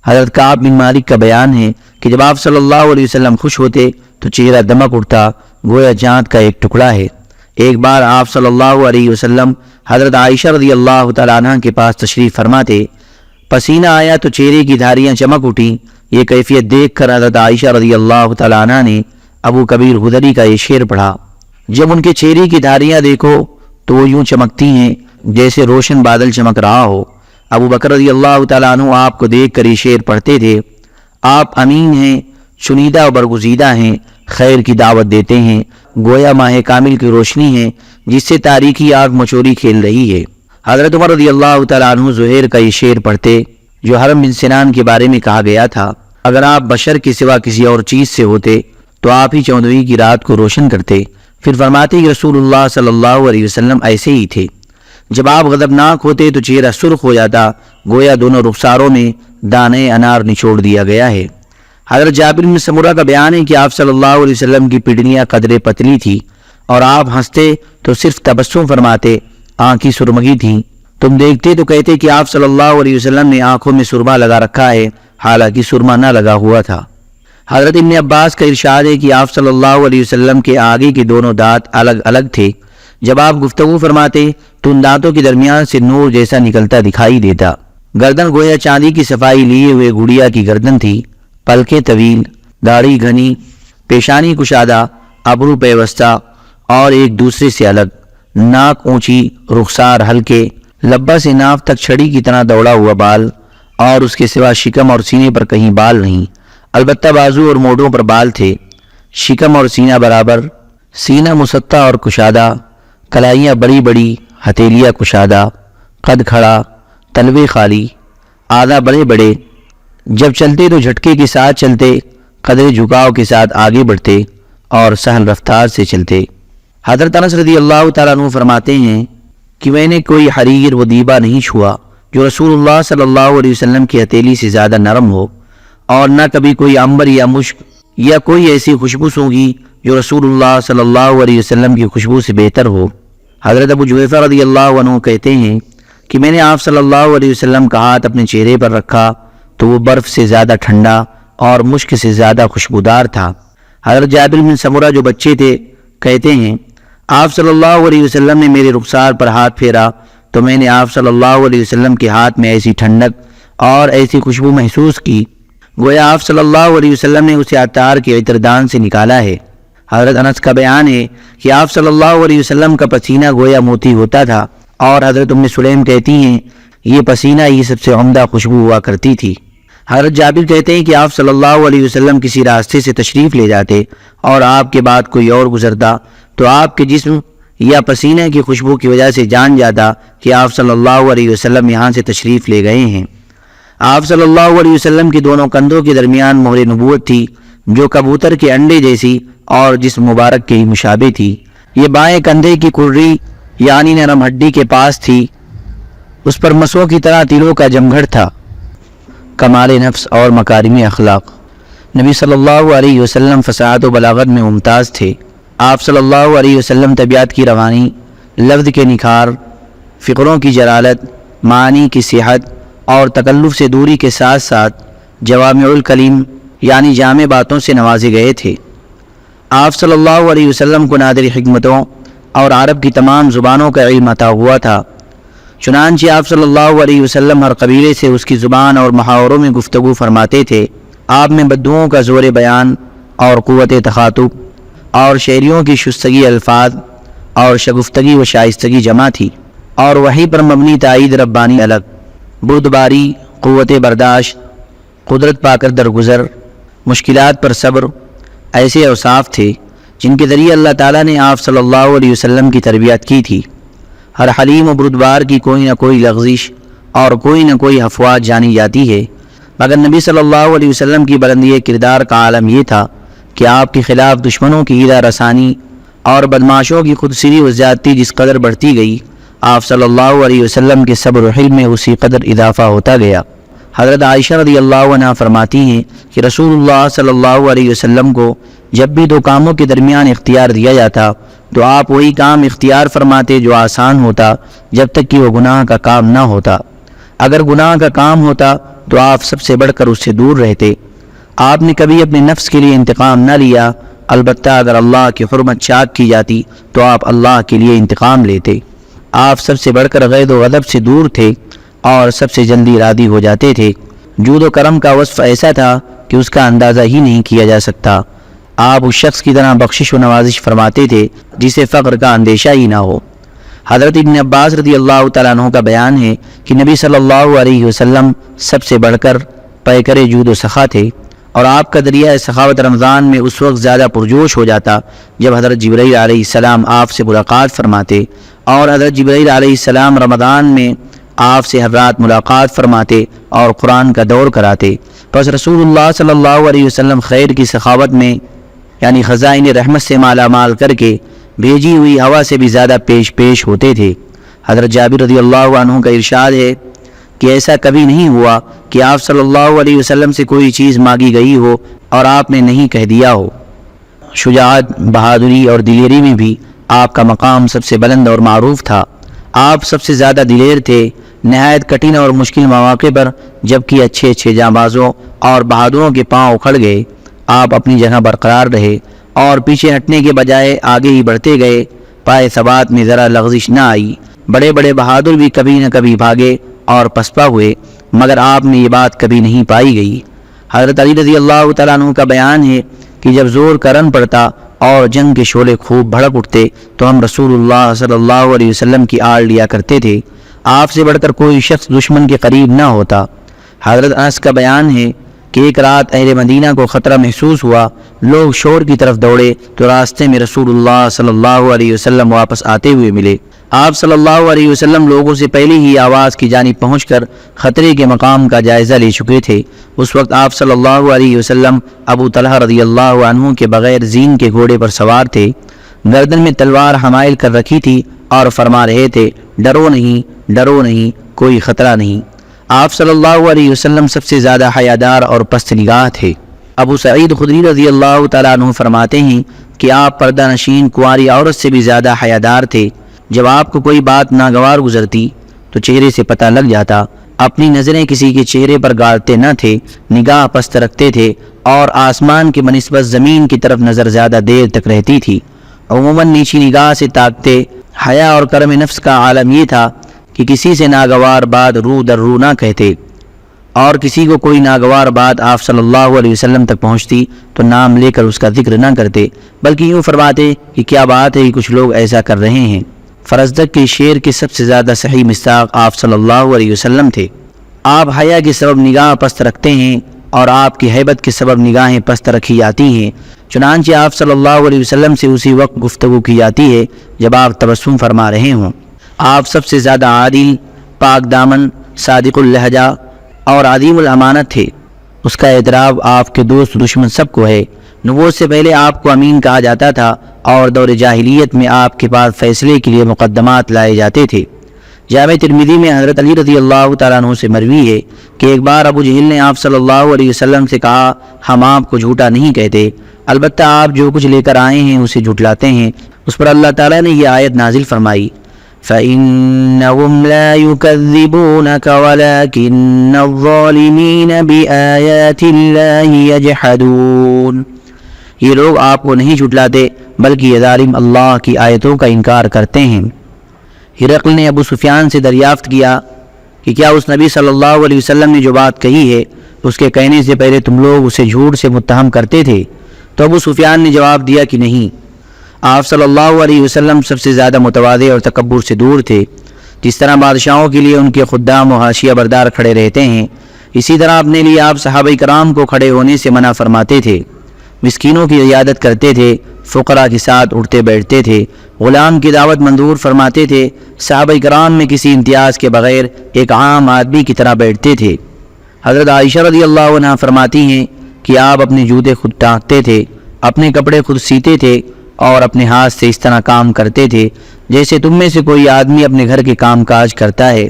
حضرت کعب بن مالک کا بیان ہے کہ جب آپ صلی اللہ علیہ وسلم خوش ہوتے تو چہرہ دمک اٹھتا، گویا چاند کا ایک ٹکڑا ہے۔ ایک بار آپ صلی اللہ علیہ وسلم حضرت عائشہ رضی اللہ تعالیٰ عنہ کے پاس تشریف فرما تھے، پسینہ آیا تو چہرے کی دھاریاں چمک اٹھیں۔ یہ کیفیت دیکھ کر حضرت عائشہ رضی اللہ تعالیٰ عنہ نے ابو کبیر خدری کا یہ شعر پڑھا، جب ان کے چہرے کی دھاریاں دیکھو تو وہ یوں چمکتی ہیں جیسے روشن بادل چمک رہا ہو۔ ابو بکر رضی اللہ تعالیٰ عنہ آپ کو دیکھ کر یہ شعر پڑھتے تھے، آپ امین ہیں، چنیدہ و برگزیدہ ہیں، خیر کی دعوت دیتے ہیں، گویا ماہ کامل کی روشنی ہے جس سے تاریکی آگ مچوری کھیل رہی ہے۔ حضرت عمر رضی اللہ تعالیٰ عنہ زہیر کا یہ شعر پڑھتے جو حرم بن سنان کے بارے میں کہا گیا تھا، اگر آپ بشر کے سوا کسی اور چیز سے ہوتے تو آپ ہی 14ویں کی رات کو روشن کرتے۔ پھر فرماتے کہ رسول اللہ صلی اللہ علیہ وسلم ایسے ہی تھے، جب آپ غضبناک ہوتے تو چہرہ سرخ ہو جاتا، گویا دونوں رخساروں میں دانے انار نچوڑ دیا گیا ہے۔ حضرت جابر بن سمرہ کا بیان ہے کہ آپ صلی اللہ علیہ وسلم کی پڈنیاں قدرے پتلی تھی اور آپ ہنستے تو صرف تبسم فرماتے، آنکھیں سرمگی تھیں، تم دیکھتے تو کہتے کہ آپ صلی اللہ علیہ وسلم نے آنکھوں میں سرما لگا رکھا ہے، حالانکہ سرما نہ لگا ہوا تھا۔ حضرت ابن عباس کا ارشاد ہے کہ آپ صلی اللہ علیہ وسلم کے آگے کے دونوں دانت الگ الگ تھے، جب آپ گفتگو فرماتے تو ان دانتوں کے درمیان سے نور جیسا نکلتا دکھائی دیتا۔ گردن گویا چاندی کی صفائی لیے ہوئے گڑیا کی گردن تھی، پلکیں طویل، داڑھی گھنی، پیشانی کشادہ، ابرو پیوستہ اور ایک دوسرے سے الگ، ناک اونچی، رخسار ہلکے، لبہ سے ناف تک چھڑی کی طرح دوڑا ہوا بال، اور اس کے سوا شکم اور سینے پر کہیں بال نہیں، البتہ بازو اور موڑوں پر بال تھے، شکم اور سینہ برابر، سینہ مسطح اور کشادہ، کلائیاں بڑی بڑی، ہتھیلیاں کشادہ، قد کھڑا، تلوے خالی، آدھا بڑے بڑے، جب چلتے تو جھٹکے کے ساتھ چلتے، قدرے جھکاؤ کے ساتھ آگے بڑھتے اور سہل رفتار سے چلتے۔ حضرت انس رضی اللہ تعالیٰ عنہ فرماتے ہیں کہ میں نے کوئی حریر و دیبا نہیں چھوا جو رسول اللہ صلی اللہ علیہ وسلم کی ہتھیلی سے زیادہ نرم ہو، اور نہ کبھی کوئی عنبر یا مشک یا کوئی ایسی خوشبو سونگھی جو رسول اللہ صلی اللہ علیہ وسلم کی خوشبو سے بہتر ہو۔ حضرت ابو جحیفہ رضی اللہ عنہ کہتے ہیں کہ میں نے آپ صلی اللہ علیہ وسلم کا ہاتھ اپنے چہرے پر رکھا تو وہ برف سے زیادہ ٹھنڈا اور مشک سے زیادہ خوشبودار تھا۔ حضرت جابر بن سمرہ جو بچے تھے کہتے ہیں آپ صلی اللہ علیہ وسلم نے میرے رخسار پر ہاتھ پھیرا تو میں نے آپ صلی اللہ علیہ وسلم کے ہاتھ میں ایسی ٹھنڈک اور ایسی خوشبو محسوس کی گویا آپ صلی اللہ علیہ وسلم نے اسے عطار کے عطردان سے نکالا ہے۔ حضرت انس کا بیان ہے کہ آپ صلی اللہ علیہ وسلم کا پسینہ گویا موتی ہوتا تھا، اور حضرت ام سلیم کہتی ہیں یہ پسینہ ہی سب سے عمدہ خوشبو ہوا کرتی تھی۔ حضرت جابر کہتے ہیں کہ آپ صلی اللہ علیہ وسلم کسی راستے سے تشریف لے جاتے اور آپ کے بعد کوئی اور گزرتا تو آپ کے جسم یا پسینہ کی خوشبو کی وجہ سے جان جاتا کہ آپ صلی اللہ علیہ وسلم یہاں سے تشریف لے گئے ہیں۔ آپ صلی اللہ علیہ وسلم کی دونوں کندھوں کے درمیان مہر نبوت تھی جو کبوتر کے انڈے جیسی اور جسم مبارک کے ہی مشابہ تھی۔ یہ بائیں کندھے کی کڑی یعنی نرم ہڈی کے پاس تھی، اس پر مسوں کی طرح تیلوں کا جمگھٹ تھا۔ کمال نفس اور مکارم اخلاق، نبی صلی اللہ علیہ وسلم فصاحت و بلاغت میں ممتاز تھے۔ آپ صلی اللہ علیہ وسلم طبیعت کی روانی، لفظ کے نکھار، فقروں کی جلالت، معانی کی صحت اور تکلف سے دوری کے ساتھ ساتھ جوامع الکلم یعنی جامع باتوں سے نوازے گئے تھے۔ آپ صلی اللہ علیہ وسلم کو نادر حکمتوں اور عرب کی تمام زبانوں کا علم عطا ہوا تھا، چنانچہ آپ صلی اللہ علیہ وسلم ہر قبیلے سے اس کی زبان اور محاوروں میں گفتگو فرماتے تھے۔ آپ میں بدوؤں کا زور بیان اور قوت تخاطب اور شعریوں کی شستگی الفاظ اور شگفتگی و شائستگی جمع تھی، اور وحی پر مبنی تائید ربانی الگ، بردباری، قوت برداشت، قدرت پا کر درگزر، مشکلات پر صبر، ایسے اوصاف تھے جن کے ذریعے اللہ تعالیٰ نے آپ صلی اللہ علیہ وسلم کی تربیت کی تھی۔ ہر حلیم و بردبار کی کوئی نہ کوئی لغزش اور کوئی نہ کوئی افواج جانی جاتی ہے، مگر نبی صلی اللہ علیہ وسلم کی بلندی کردار کا عالم یہ تھا کہ آپ کے خلاف دشمنوں کی ہیرا رسانی اور بدماشوں کی خودسری و زیادتی جس قدر بڑھتی گئی، آپ صلی اللہ علیہ وسلم کے صبر و حلم میں اسی قدر اضافہ ہوتا گیا۔ حضرت عائشہ رضی اللہ عنہ فرماتی ہیں کہ رسول اللہ صلی اللہ علیہ وسلم کو جب بھی دو کاموں کے درمیان اختیار دیا جاتا تو آپ وہی کام اختیار فرماتے جو آسان ہوتا جب تک کہ وہ گناہ کا کام نہ ہوتا۔ اگر گناہ کا کام ہوتا تو آپ سب سے بڑھ کر اس سے دور رہتے۔ آپ نے کبھی اپنے نفس کے لیے انتقام نہ لیا، البتہ اگر اللہ کی حرمت چاک کی جاتی تو آپ اللہ کے لیے انتقام لیتے۔ آپ سب سے بڑھ کر غیظ و غضب سے دور تھے اور سب سے جلدی راضی ہو جاتے تھے۔ جود و کرم کا وصف ایسا تھا کہ اس کا اندازہ ہی نہیں کیا جا سکتا۔ آپ اس شخص کی طرح بخشش و نوازش فرماتے تھے جسے فقر کا اندیشہ ہی نہ ہو۔ حضرت ابن عباس رضی اللہ تعالیٰ عنہ کا بیان ہے کہ نبی صلی اللہ علیہ وسلم سب سے بڑھ کر پیکر جود و سخا تھے، اور آپ کا دریائے سخاوت رمضان میں اس وقت زیادہ پرجوش ہو جاتا جب حضرت جبرائیل علیہ السلام آپ سے ملاقات فرماتے، اور حضرت جبرائیل علیہ السلام رمضان میں آپ سے ہر رات ملاقات فرماتے اور قرآن کا دور کراتے۔ پس رسول اللہ صلی اللہ علیہ وسلم خیر کی سخاوت میں یعنی خزائن رحمت سے مالا مال کر کے بھیجی ہوئی ہوا سے بھی زیادہ پیش ہوتے تھے۔ حضرت جابر رضی اللہ عنہ کا ارشاد ہے کہ ایسا کبھی نہیں ہوا کہ آپ صلی اللہ علیہ وسلم سے کوئی چیز مانگی گئی ہو اور آپ نے نہیں کہہ دیا ہو۔ شجاعت، بہادری اور دلیری میں بھی آپ کا مقام سب سے بلند اور معروف تھا۔ آپ سب سے زیادہ دلیر تھے، نہایت کٹھن اور مشکل مواقع پر جبکہ اچھے جانبازوں اور بہادروں کے پاؤں اکھڑ گئے، آپ اپنی جگہ برقرار رہے اور پیچھے ہٹنے کے بجائے آگے ہی بڑھتے گئے، پائے ثبات میں ذرا لغزش نہ آئی۔ بڑے بہادر بھی کبھی نہ کبھی بھاگے اور پسپا ہوئے، مگر آپ میں یہ بات کبھی نہیں پائی گئی۔ حضرت علی رضی اللہ تعالیٰ عنہ کا بیان ہے کہ جب زور کا رن پڑتا اور جنگ کے شعلے خوب بھڑک اٹھتے تو ہم رسول اللہ صلی اللہ علیہ وسلم کی آڑ لیا کرتے تھے، آپ سے بڑھ کر کوئی شخص دشمن کے قریب نہ ہوتا۔ حضرت انس کا بیان ہے کہ ایک رات اہل مدینہ کو خطرہ محسوس ہوا، لوگ شور کی طرف دوڑے تو راستے میں رسول اللہ صلی اللہ علیہ وسلم واپس آتے ہوئے ملے۔ آپ صلی اللہ علیہ وسلم لوگوں سے پہلے ہی آواز کی جانب پہنچ کر خطرے کے مقام کا جائزہ لے چکے تھے۔ اس وقت آپ صلی اللہ علیہ وسلم ابو طلحہ رضی اللہ عنہ کے بغیر زین کے گھوڑے پر سوار تھے، گردن میں تلوار حمائل کر رکھی تھی اور فرما رہے تھے، ڈرو نہیں، کوئی خطرہ نہیں۔ آپ صلی اللہ علیہ وسلم سب سے زیادہ حیادار اور پست نگاہ تھے۔ ابو سعید خدری رضی اللہ تعالیٰ عنہ فرماتے ہیں کہ آپ پردہ نشین کنواری عورت سے بھی زیادہ حیادار تھے۔ جب آپ کو کوئی بات ناگوار گزرتی تو چہرے سے پتہ لگ جاتا، اپنی نظریں کسی کے چہرے پر گاڑتے نہ تھے، نگاہ پست رکھتے تھے اور آسمان کی بنسبت زمین کی طرف نظر زیادہ دیر تک رہتی تھی، عموماً نیچی نگاہ سے تاکتے۔ حیا اور کرم نفس کا عالم یہ تھا کہ کسی سے ناگوار بات رو در رو نہ کہتے، اور کسی کو کوئی ناگوار بات آپ صلی اللہ علیہ وسلم تک پہنچتی تو نام لے کر اس کا ذکر نہ کرتے، بلکہ یوں فرماتے کہ کیا بات ہے کہ کچھ لوگ ایسا کر رہے ہیں۔ فرزدق کے شعر کے سب سے زیادہ صحیح مصداق آپ صلی اللہ علیہ وسلم تھے۔ آپ حیا کے سبب نگاہ پست رکھتے ہیں اور آپ کی ہیبت کے سبب نگاہیں پست رکھی جاتی ہیں، چنانچہ آپ صلی اللہ علیہ وسلم سے اسی وقت گفتگو کی جاتی ہے جب آپ تبسم فرما رہے ہوں۔ آپ سب سے زیادہ عادل، پاک دامن، صادق اللہجہ اور عظیم الامانت تھے۔ اس کا اعتراف آپ کے دوست دشمن سب کو ہے۔ نبوت سے پہلے آپ کو امین کہا جاتا تھا اور دور جاہلیت میں آپ کے پاس فیصلے کے لیے مقدمات لائے جاتے تھے۔ جامع ترمذی میں حضرت علی رضی اللہ تعالیٰ عنہ سے مروی ہے کہ ایک بار ابو جہل نے آپ صلی اللہ علیہ وسلم سے کہا، ہم آپ کو جھوٹا نہیں کہتے، البتہ آپ جو کچھ لے کر آئے ہیں اسے جھٹلاتے ہیں۔ اس پر اللہ تعالیٰ نے یہ آیت نازل فرمائی، فَإِنَّهُمْ لَا يُكَذِّبُونَكَ وَلَكِنَّ الظَّالِمِينَ بِآيَاتِ اللَّهِ يَجْحَدُونَ۔ یہ لوگ آپ کو نہیں جھٹلاتے بلکہ یہ ظالم اللہ کی آیتوں کا انکار کرتے ہیں۔ ہرقل نے ابو سفیان سے دریافت کیا کہ کیا اس نبی صلی اللہ علیہ وسلم نے جو بات کہی ہے اس کے کہنے سے پہلے تم لوگ اسے جھوٹ سے متہم کرتے تھے؟ تو ابو سفیان نے جواب دیا کہ نہیں۔ آپ صلی اللہ علیہ وسلم سب سے زیادہ متواضع اور تکبر سے دور تھے۔ جس طرح بادشاہوں کے لیے ان کے خدام و حاشیہ بردار کھڑے رہتے ہیں، اسی طرح اپنے لیے آپ صحابہ کرام کو کھڑے ہونے سے منع فرماتے تھے، مسکینوں کی عیادت کرتے تھے، فقراء کے ساتھ اٹھتے بیٹھتے تھے، غلام کی دعوت منظور فرماتے تھے، صحابہ کرام میں کسی امتیاز کے بغیر ایک عام آدمی کی طرح بیٹھتے تھے۔ حضرت عائشہ رضی اللہ عنہ فرماتی ہیں کہ آپ اپنے جوتے خود ٹانکتے تھے، اپنے کپڑے خود سیتے تھے اور اپنے ہاتھ سے اس طرح کام کرتے تھے جیسے تم میں سے کوئی آدمی اپنے گھر کے کام کاج کرتا ہے۔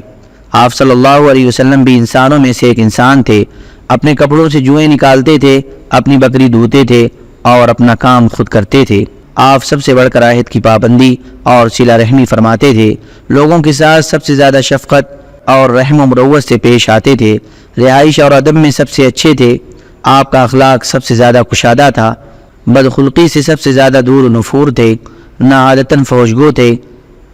آپ صلی اللہ علیہ وسلم بھی انسانوں میں سے ایک انسان تھے، اپنے کپڑوں سے جوئیں نکالتے تھے، اپنی بکری دھوتے تھے اور اپنا کام خود کرتے تھے۔ آپ سب سے بڑھ کر عہد کی پابندی اور صلہ رحمی فرماتے تھے، لوگوں کے ساتھ سب سے زیادہ شفقت اور رحم و مروت سے پیش آتے تھے، رہائش اور ادب میں سب سے اچھے تھے۔ آپ کا اخلاق سب سے زیادہ کشادہ تھا، بدخلقی سے سب سے زیادہ دور و نفور تھے، نہ عادتاً فحش گو تھے،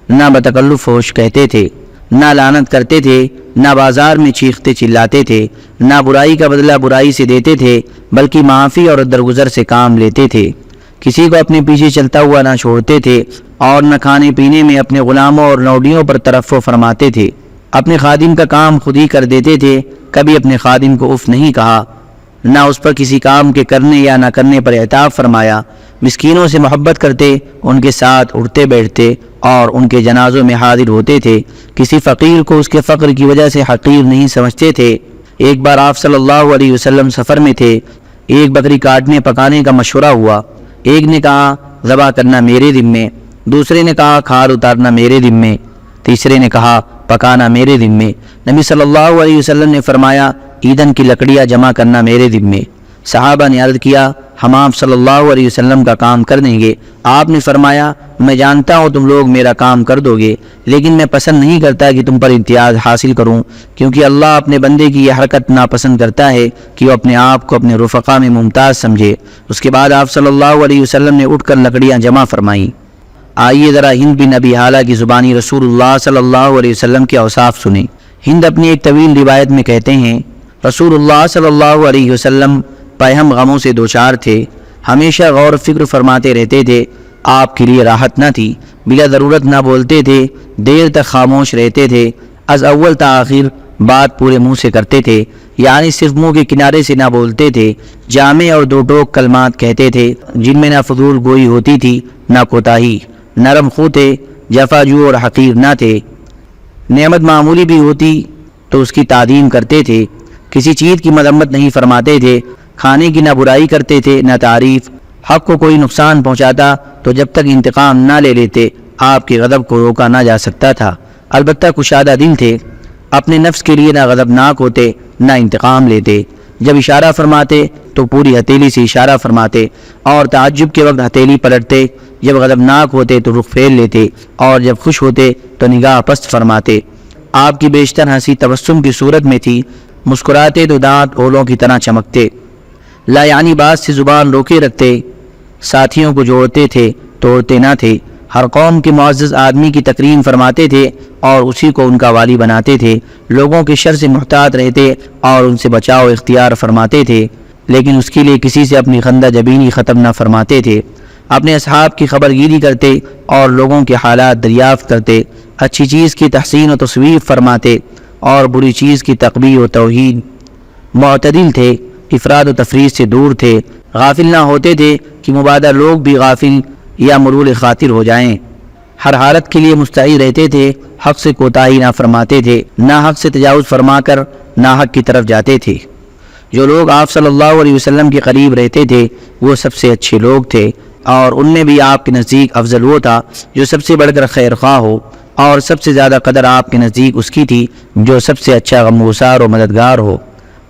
نہ بتکلف فحش کہتے تھے، نہ لعنت کرتے تھے، نہ بازار میں چیختے چلاتے تھے، نہ برائی کا بدلہ برائی سے دیتے تھے بلکہ معافی اور درگزر سے کام لیتے تھے۔ کسی کو اپنے پیچھے چلتا ہوا نہ چھوڑتے تھے اور نہ کھانے پینے میں اپنے غلاموں اور نوڈیوں پر ترفع فرماتے تھے۔ اپنے خادم کا کام خود ہی کر دیتے تھے، کبھی اپنے خادم کو اف نہیں کہا، نہ اس پر کسی کام کے کرنے یا نہ کرنے پر عتاب فرمایا۔ مسکینوں سے محبت کرتے، ان کے ساتھ اٹھتے بیٹھتے اور ان کے جنازوں میں حاضر ہوتے تھے۔ کسی فقیر کو اس کے فقر کی وجہ سے حقیر نہیں سمجھتے تھے۔ ایک بار آپ صلی اللہ علیہ وسلم سفر میں تھے، ایک بکری کاٹنے پکانے کا مشورہ ہوا۔ ایک نے کہا ذبح کرنا میرے ذمے، دوسرے نے کہا کھال اتارنا میرے ذمے، تیسرے نے کہا پکانا میرے ذمے۔ نبی صلی اللہ علیہ وسلم نے فرمایا ایندھن کی لکڑیاں جمع کرنا میرے ذمے۔ صحابہ نے عرض کیا ہم آپ صلی اللہ علیہ وسلم کا کام کر دیں گے۔ آپ نے فرمایا میں جانتا ہوں تم لوگ میرا کام کر دو گے، لیکن میں پسند نہیں کرتا کہ تم پر امتیاز حاصل کروں، کیونکہ اللہ اپنے بندے کی یہ حرکت ناپسند کرتا ہے کہ وہ اپنے آپ کو اپنے رفقا میں ممتاز سمجھے۔ اس کے بعد آپ صلی اللہ علیہ وسلم نے اٹھ کر لکڑیاں جمع فرمائیں۔ آئیے ذرا ہند بن ابی حالہ کی زبانی رسول اللہ صلی اللہ علیہ وسلم کے اوصاف سنیں۔ ہند اپنی ایک طویل روایت میں کہتے ہیں رسول اللہ صلی اللہ علیہ وسلم پہم غموں سے دوچار تھے، ہمیشہ غور و فکر فرماتے رہتے تھے، آپ کے لیے راحت نہ تھی، بلا ضرورت نہ بولتے تھے، دیر تک خاموش رہتے تھے، از اول تا آخر بات پورے منہ سے کرتے تھے، یعنی صرف منہ کے کنارے سے نہ بولتے تھے، جامع اور دو ٹوک کلمات کہتے تھے جن میں نہ فضول گوئی ہوتی تھی نہ کوتاہی، نرم خو تھے، جفا جو اور حقیر نہ تھے، نعمت معمولی بھی ہوتی تو اس کی تعظیم کرتے تھے، کسی چیز کی مذمت نہیں فرماتے تھے، کھانے کی نہ برائی کرتے تھے نہ تعریف، حق کو کوئی نقصان پہنچاتا تو جب تک انتقام نہ لے لیتے آپ کے غضب کو روکا نہ جا سکتا تھا۔ البتہ کشادہ دل تھے، اپنے نفس کے لیے نہ غضبناک ہوتے نہ انتقام لیتے، جب اشارہ فرماتے تو پوری ہتھیلی سے اشارہ فرماتے اور تعجب کے وقت ہتھیلی پلٹتے، جب غضبناک ہوتے تو رخ پھیر لیتے اور جب خوش ہوتے تو نگاہ پست فرماتے۔ آپ کی بیشتر ہنسی تبسم کی صورت میں تھی، مسکراتے تو دانت اولوں کی طرح چمکتے، لا یعنی بات سے زبان روکے رکھتے، ساتھیوں کو جوڑتے تھے توڑتے نہ تھے، ہر قوم کے معزز آدمی کی تکریم فرماتے تھے اور اسی کو ان کا والی بناتے تھے، لوگوں کے شر سے محتاط رہتے اور ان سے بچاؤ اختیار فرماتے تھے، لیکن اس کے لیے کسی سے اپنی خندہ جبینی ختم نہ فرماتے تھے، اپنے اصحاب کی خبر گیری کرتے اور لوگوں کے حالات دریافت کرتے، اچھی چیز کی تحسین و تصویف فرماتے اور بری چیز کی تقبیح و توہین، معتدل تھے، افراد و تفریط سے دور تھے، غافل نہ ہوتے تھے کہ مبادہ لوگ بھی غافل یا مرول خاطر ہو جائیں، ہر حالت کے لیے مستعد رہتے تھے، حق سے کوتاہی نہ فرماتے تھے، نہ حق سے تجاوز فرما کر ناحق کی طرف جاتے تھے۔ جو لوگ آپ صلی اللہ علیہ وسلم کے قریب رہتے تھے وہ سب سے اچھے لوگ تھے، اور ان میں بھی آپ کے نزدیک افضل وہ تھا جو سب سے بڑھ کر خیر خواہ ہو، اور سب سے زیادہ قدر آپ کے نزدیک اس کی تھی جو سب سے اچھا غمگسار و مددگار ہو۔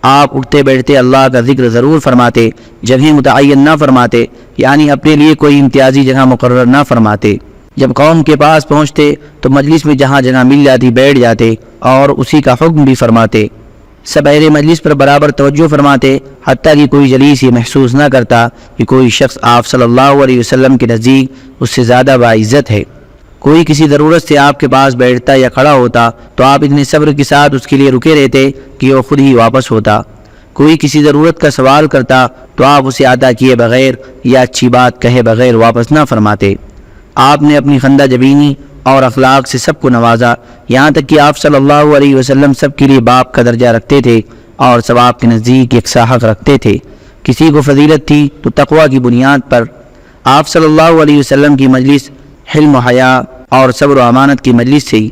آپ اٹھتے بیٹھتے اللہ کا ذکر ضرور فرماتے، جگہ متعین نہ فرماتے، یعنی اپنے لیے کوئی امتیازی جگہ مقرر نہ فرماتے، جب قوم کے پاس پہنچتے تو مجلس میں جہاں جگہ مل جاتی بیٹھ جاتے اور اسی کا حکم بھی فرماتے، سب اہل مجلس پر برابر توجہ فرماتے، حتیٰ کہ کوئی جلیس یہ محسوس نہ کرتا کہ کوئی شخص آپ صلی اللہ علیہ وسلم کے نزدیک اس سے زیادہ باعزت ہے۔ کوئی کسی ضرورت سے آپ کے پاس بیٹھتا یا کھڑا ہوتا تو آپ اتنے صبر کے ساتھ اس کے لیے رکے رہتے کہ وہ خود ہی واپس ہوتا۔ کوئی کسی ضرورت کا سوال کرتا تو آپ اسے عطا کیے بغیر یا اچھی بات کہے بغیر واپس نہ فرماتے۔ آپ نے اپنی خندہ جبینی اور اخلاق سے سب کو نوازا، یہاں تک کہ آپ صلی اللہ علیہ وسلم سب کے لیے باپ کا درجہ رکھتے تھے اور سب آپ کے نزدیک یکساں حق رکھتے تھے۔ کسی کو فضیلت تھی تو تقوی کی بنیاد پر۔ آپ صلی اللہ علیہ وسلم کی مجلس حلم و حیا اور صبر و امانت کی مجلس تھی،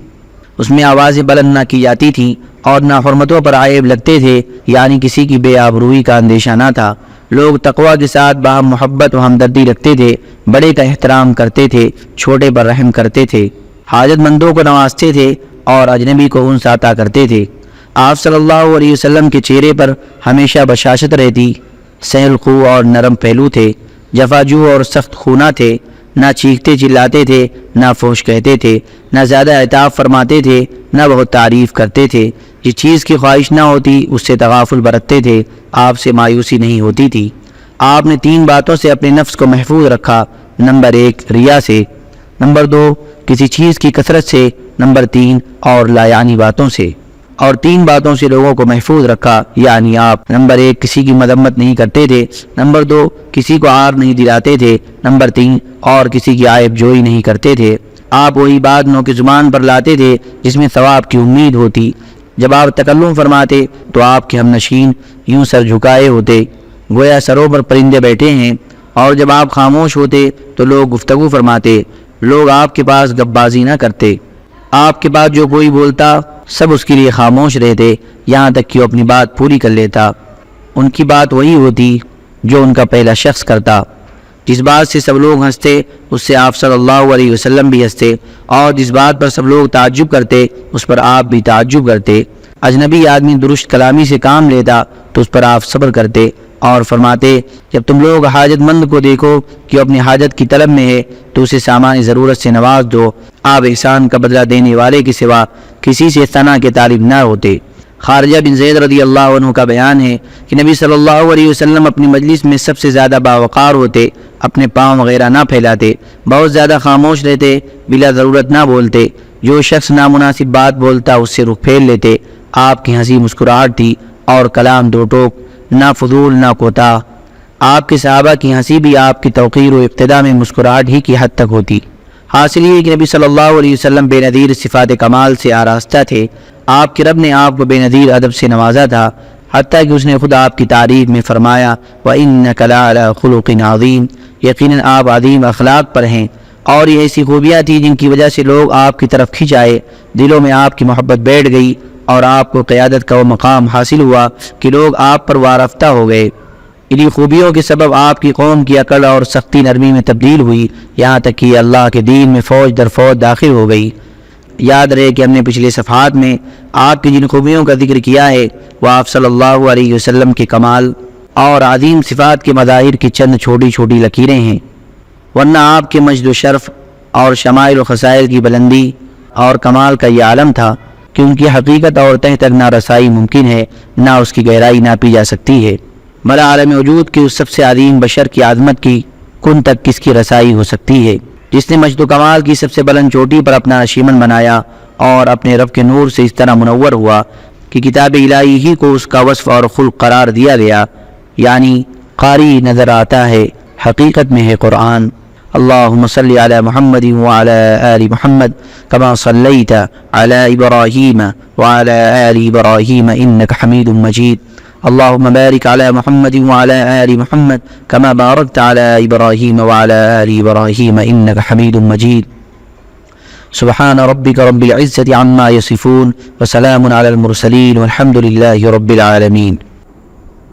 اس میں آوازیں بلند نہ کی جاتی تھیں اور نہ حرمتوں پر عائب لگتے تھے، یعنی کسی کی بے آبروئی کا اندیشہ نہ تھا۔ لوگ تقوی کے ساتھ باہم محبت و ہمدردی رکھتے تھے، بڑے کا احترام کرتے تھے، چھوٹے پر رحم کرتے تھے، حاجت مندوں کو نوازتے تھے اور اجنبی کو انس عطا کرتے تھے۔ آپ صلی اللہ علیہ وسلم کے چہرے پر ہمیشہ بشاشت رہتی، سہل خو اور نرم پہلو تھے، جفاجو اور سخت خو نہ تھے، نہ چیختے چلاتے تھے، نہ فحش کہتے تھے، نہ زیادہ عتاب فرماتے تھے، نہ بہت تعریف کرتے تھے، جس چیز کی خواہش نہ ہوتی اس سے تغافل برتتے تھے، آپ سے مایوسی نہیں ہوتی تھی۔ آپ نے 3 باتوں سے اپنے نفس کو محفوظ رکھا، نمبر 1 ریا سے، نمبر 2 کسی چیز کی کثرت سے، نمبر 3 اور لا یعنی باتوں سے۔ اور 3 باتوں سے لوگوں کو محفوظ رکھا، یعنی آپ نمبر 1 کسی کی مذمت نہیں کرتے تھے، نمبر 2 کسی کو عار نہیں دلاتے تھے، نمبر 3 اور کسی کی عیب جوئی نہیں کرتے تھے۔ آپ وہی بات نو کی زبان پر لاتے تھے جس میں ثواب کی امید ہوتی۔ جب آپ تکلم فرماتے تو آپ کے ہم نشین یوں سر جھکائے ہوتے گویا سروں پر پرندے بیٹھے ہیں، اور جب آپ خاموش ہوتے تو لوگ گفتگو فرماتے۔ لوگ آپ کے پاس گپ بازی نہ کرتے، آپ کے پاس جو کوئی بولتا سب اس کے لیے خاموش رہتے، یہاں تک کہ وہ اپنی بات پوری کر لیتا۔ ان کی بات وہی ہوتی جو ان کا پہلا شخص کرتا۔ جس بات سے سب لوگ ہنستے اس سے آپ صلی اللہ علیہ وسلم بھی ہنستے، اور جس بات پر سب لوگ تعجب کرتے اس پر آپ بھی تعجب کرتے۔ اجنبی آدمی درست کلامی سے کام لیتا تو اس پر آپ صبر کرتے اور فرماتے، جب تم لوگ حاجت مند کو دیکھو کہ وہ اپنی حاجت کی طلب میں ہے تو اسے سامان ضرورت سے نواز دو۔ آپ احسان کا بدلہ دینے والے کے سوا کسی سے ثنا کے طالب نہ ہوتے۔ خارجہ بن زید رضی اللہ عنہ کا بیان ہے کہ نبی صلی اللہ علیہ وسلم اپنی مجلس میں سب سے زیادہ باوقار ہوتے، اپنے پاؤں وغیرہ نہ پھیلاتے، بہت زیادہ خاموش رہتے، بلا ضرورت نہ بولتے، جو شخص نامناسب بات بولتا اس سے رخ پھیر لیتے۔ آپ کی ہنسی مسکراہٹ تھی اور کلام دو ٹوک، نہ فضول نہ کوتا۔ آپ کے صحابہ کی ہنسی بھی آپ کی توقیر و ابتدا میں مسکراہٹ ہی کی حد تک ہوتی۔ حاصل یہ کہ نبی صلی اللہ علیہ وسلم بے نظیر صفات کمال سے آراستہ تھے۔ آپ کے رب نے آپ کو بے نظیر ادب سے نوازا تھا، حتیٰ کہ اس نے خود آپ کی تعریف میں فرمایا وَإِنَّكَ لَعَلَىٰ خُلُقٍ عَظِيمٍ، یقیناً آپ عظیم اخلاق پر ہیں۔ اور یہ ایسی خوبیاں تھیں جن کی وجہ سے لوگ آپ کی طرف کھنچ آئے، دلوں میں آپ کی محبت بیٹھ گئی، اور آپ کو قیادت کا وہ مقام حاصل ہوا کہ لوگ آپ پر وارفتہ ہو گئے۔ انہی خوبیوں کے سبب آپ کی قوم کی عقل اور سختی نرمی میں تبدیل ہوئی، یہاں تک کہ اللہ کے دین میں فوج در فوج داخل ہو گئی۔ یاد رہے کہ ہم نے پچھلے صفحات میں آپ کی جن خوبیوں کا ذکر کیا ہے وہ آپ صلی اللہ علیہ وسلم کے کمال اور عظیم صفات کے مظاہر کی چند چھوٹی چھوٹی لکیریں ہیں، ورنہ آپ کے مجد و شرف اور شمائل و خصائل کی بلندی اور کمال کا یہ عالم تھا کہ ان کی حقیقت اور تہ تک نہ رسائی ممکن ہے، نہ اس کی گہرائی ناپی جا سکتی ہے۔ بھلا عالم وجود کی اس سب سے عظیم بشر کی عظمت کی کن تک کس کی رسائی ہو سکتی ہے، جس نے مجد و کمال کی سب سے بلند چوٹی پر اپنا نشیمن بنایا اور اپنے رب کے نور سے اس طرح منور ہوا کہ کتاب الہی ہی کو اس کا وصف اور خلق قرار دیا گیا، یعنی قاری نظر آتا ہے، حقیقت میں ہے قرآن۔ اللہم صلی علی محمد وعلی آل محمد کما صلیت علی ابراہیم وعلی آل ابراہیم انک حمید مجید۔ اللہم بارک علی محمد وعلی آل محمد کما بارکت علی ابراہیم وعلی آل ابراہیم انک حمید مجید۔ سبحان ربک رب العزة عما یصفون وسلام علی المرسلین والحمد للہ رب العالمین۔